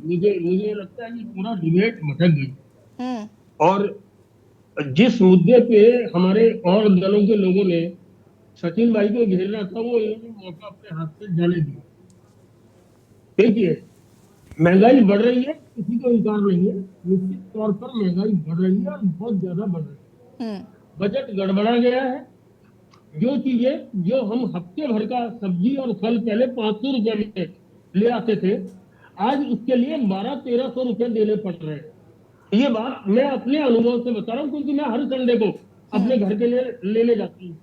मुझे लगता है कि पूरा डिबेट भटक गई, और जिस मुद्दे पे हमारे और दलों के लोगों ने सचिन भाई को घेरना था, वो इन्होंने मौका अपने हाथ से जाने दिया। देखिए, महंगाई बढ़ रही है, किसी को इनकार नहीं है, निश्चित तौर पर महंगाई बढ़ रही है और बहुत ज्यादा बढ़ रही है। बजट गड़बड़ा गया है। जो चीजें जो हम हफ्ते भर का सब्जी और फल पहले 500 रुपए में ले आते थे, आज उसके लिए 1200-1300 रुपए देने पड़ रहे हैं। ये बात मैं अपने अनुभव से बता रहा हूँ, क्योंकि मैं हर संडे को अपने घर के लिए लेने जाती हूँ।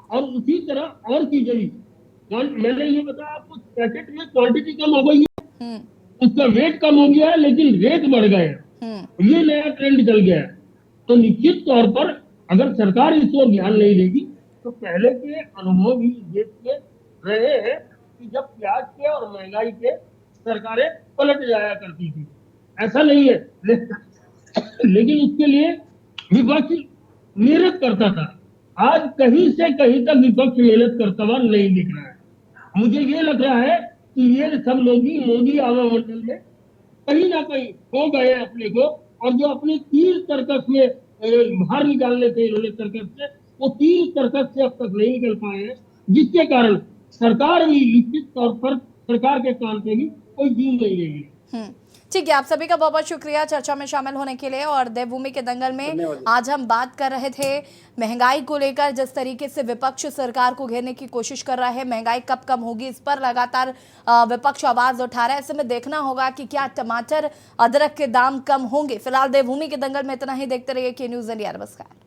और उसी तरह और चीजें भी, मैंने ये बताया आपको, पैकेट में क्वांटिटी कम हो गई है, उसका वेट कम हो गया है, लेकिन रेट बढ़ गए हैं। ये नया ट्रेंड चल गया है। तो निश्चित तौर पर अगर सरकार इस ओर ध्यान नहीं देगी, तो पहले के अनुभव भी देश के रहे हैं कि जब प्याज के और महंगाई के सरकारें पलट जाया करती थी। ऐसा नहीं है, लेकिन उसके लिए विपक्ष मेहनत करता था। आज कहीं से कहीं तक विपक्ष मेहनत करता हुआ नहीं दिख रहा है। मुझे ये लग रहा है कि ये सब लोग ही मोदी आवा मंडल में कहीं ना कहीं हो गए अपने को, और जो अपने तीर तर्कस में बाहर निकालने थे इन्होंने सर्कस से, वो तीर सर्कस से अब तक नहीं निकल पाए हैं, जिसके कारण सरकार भी निश्चित तौर पर सरकार के काम पे भी कोई जीव नहीं रहेगी। ठीक है, आप सभी का बहुत बहुत शुक्रिया चर्चा में शामिल होने के लिए। और देवभूमि के दंगल में आज हम बात कर रहे थे महंगाई को लेकर, जिस तरीके से विपक्ष सरकार को घेरने की कोशिश कर रहा है, महंगाई कब कम होगी, इस पर लगातार विपक्ष आवाज उठा रहा है। ऐसे में देखना होगा कि क्या टमाटर अदरक के दाम कम होंगे। फिलहाल देवभूमि के दंगल में इतना ही। देखते रहिए के न्यूज़ इंडिया। नमस्कार।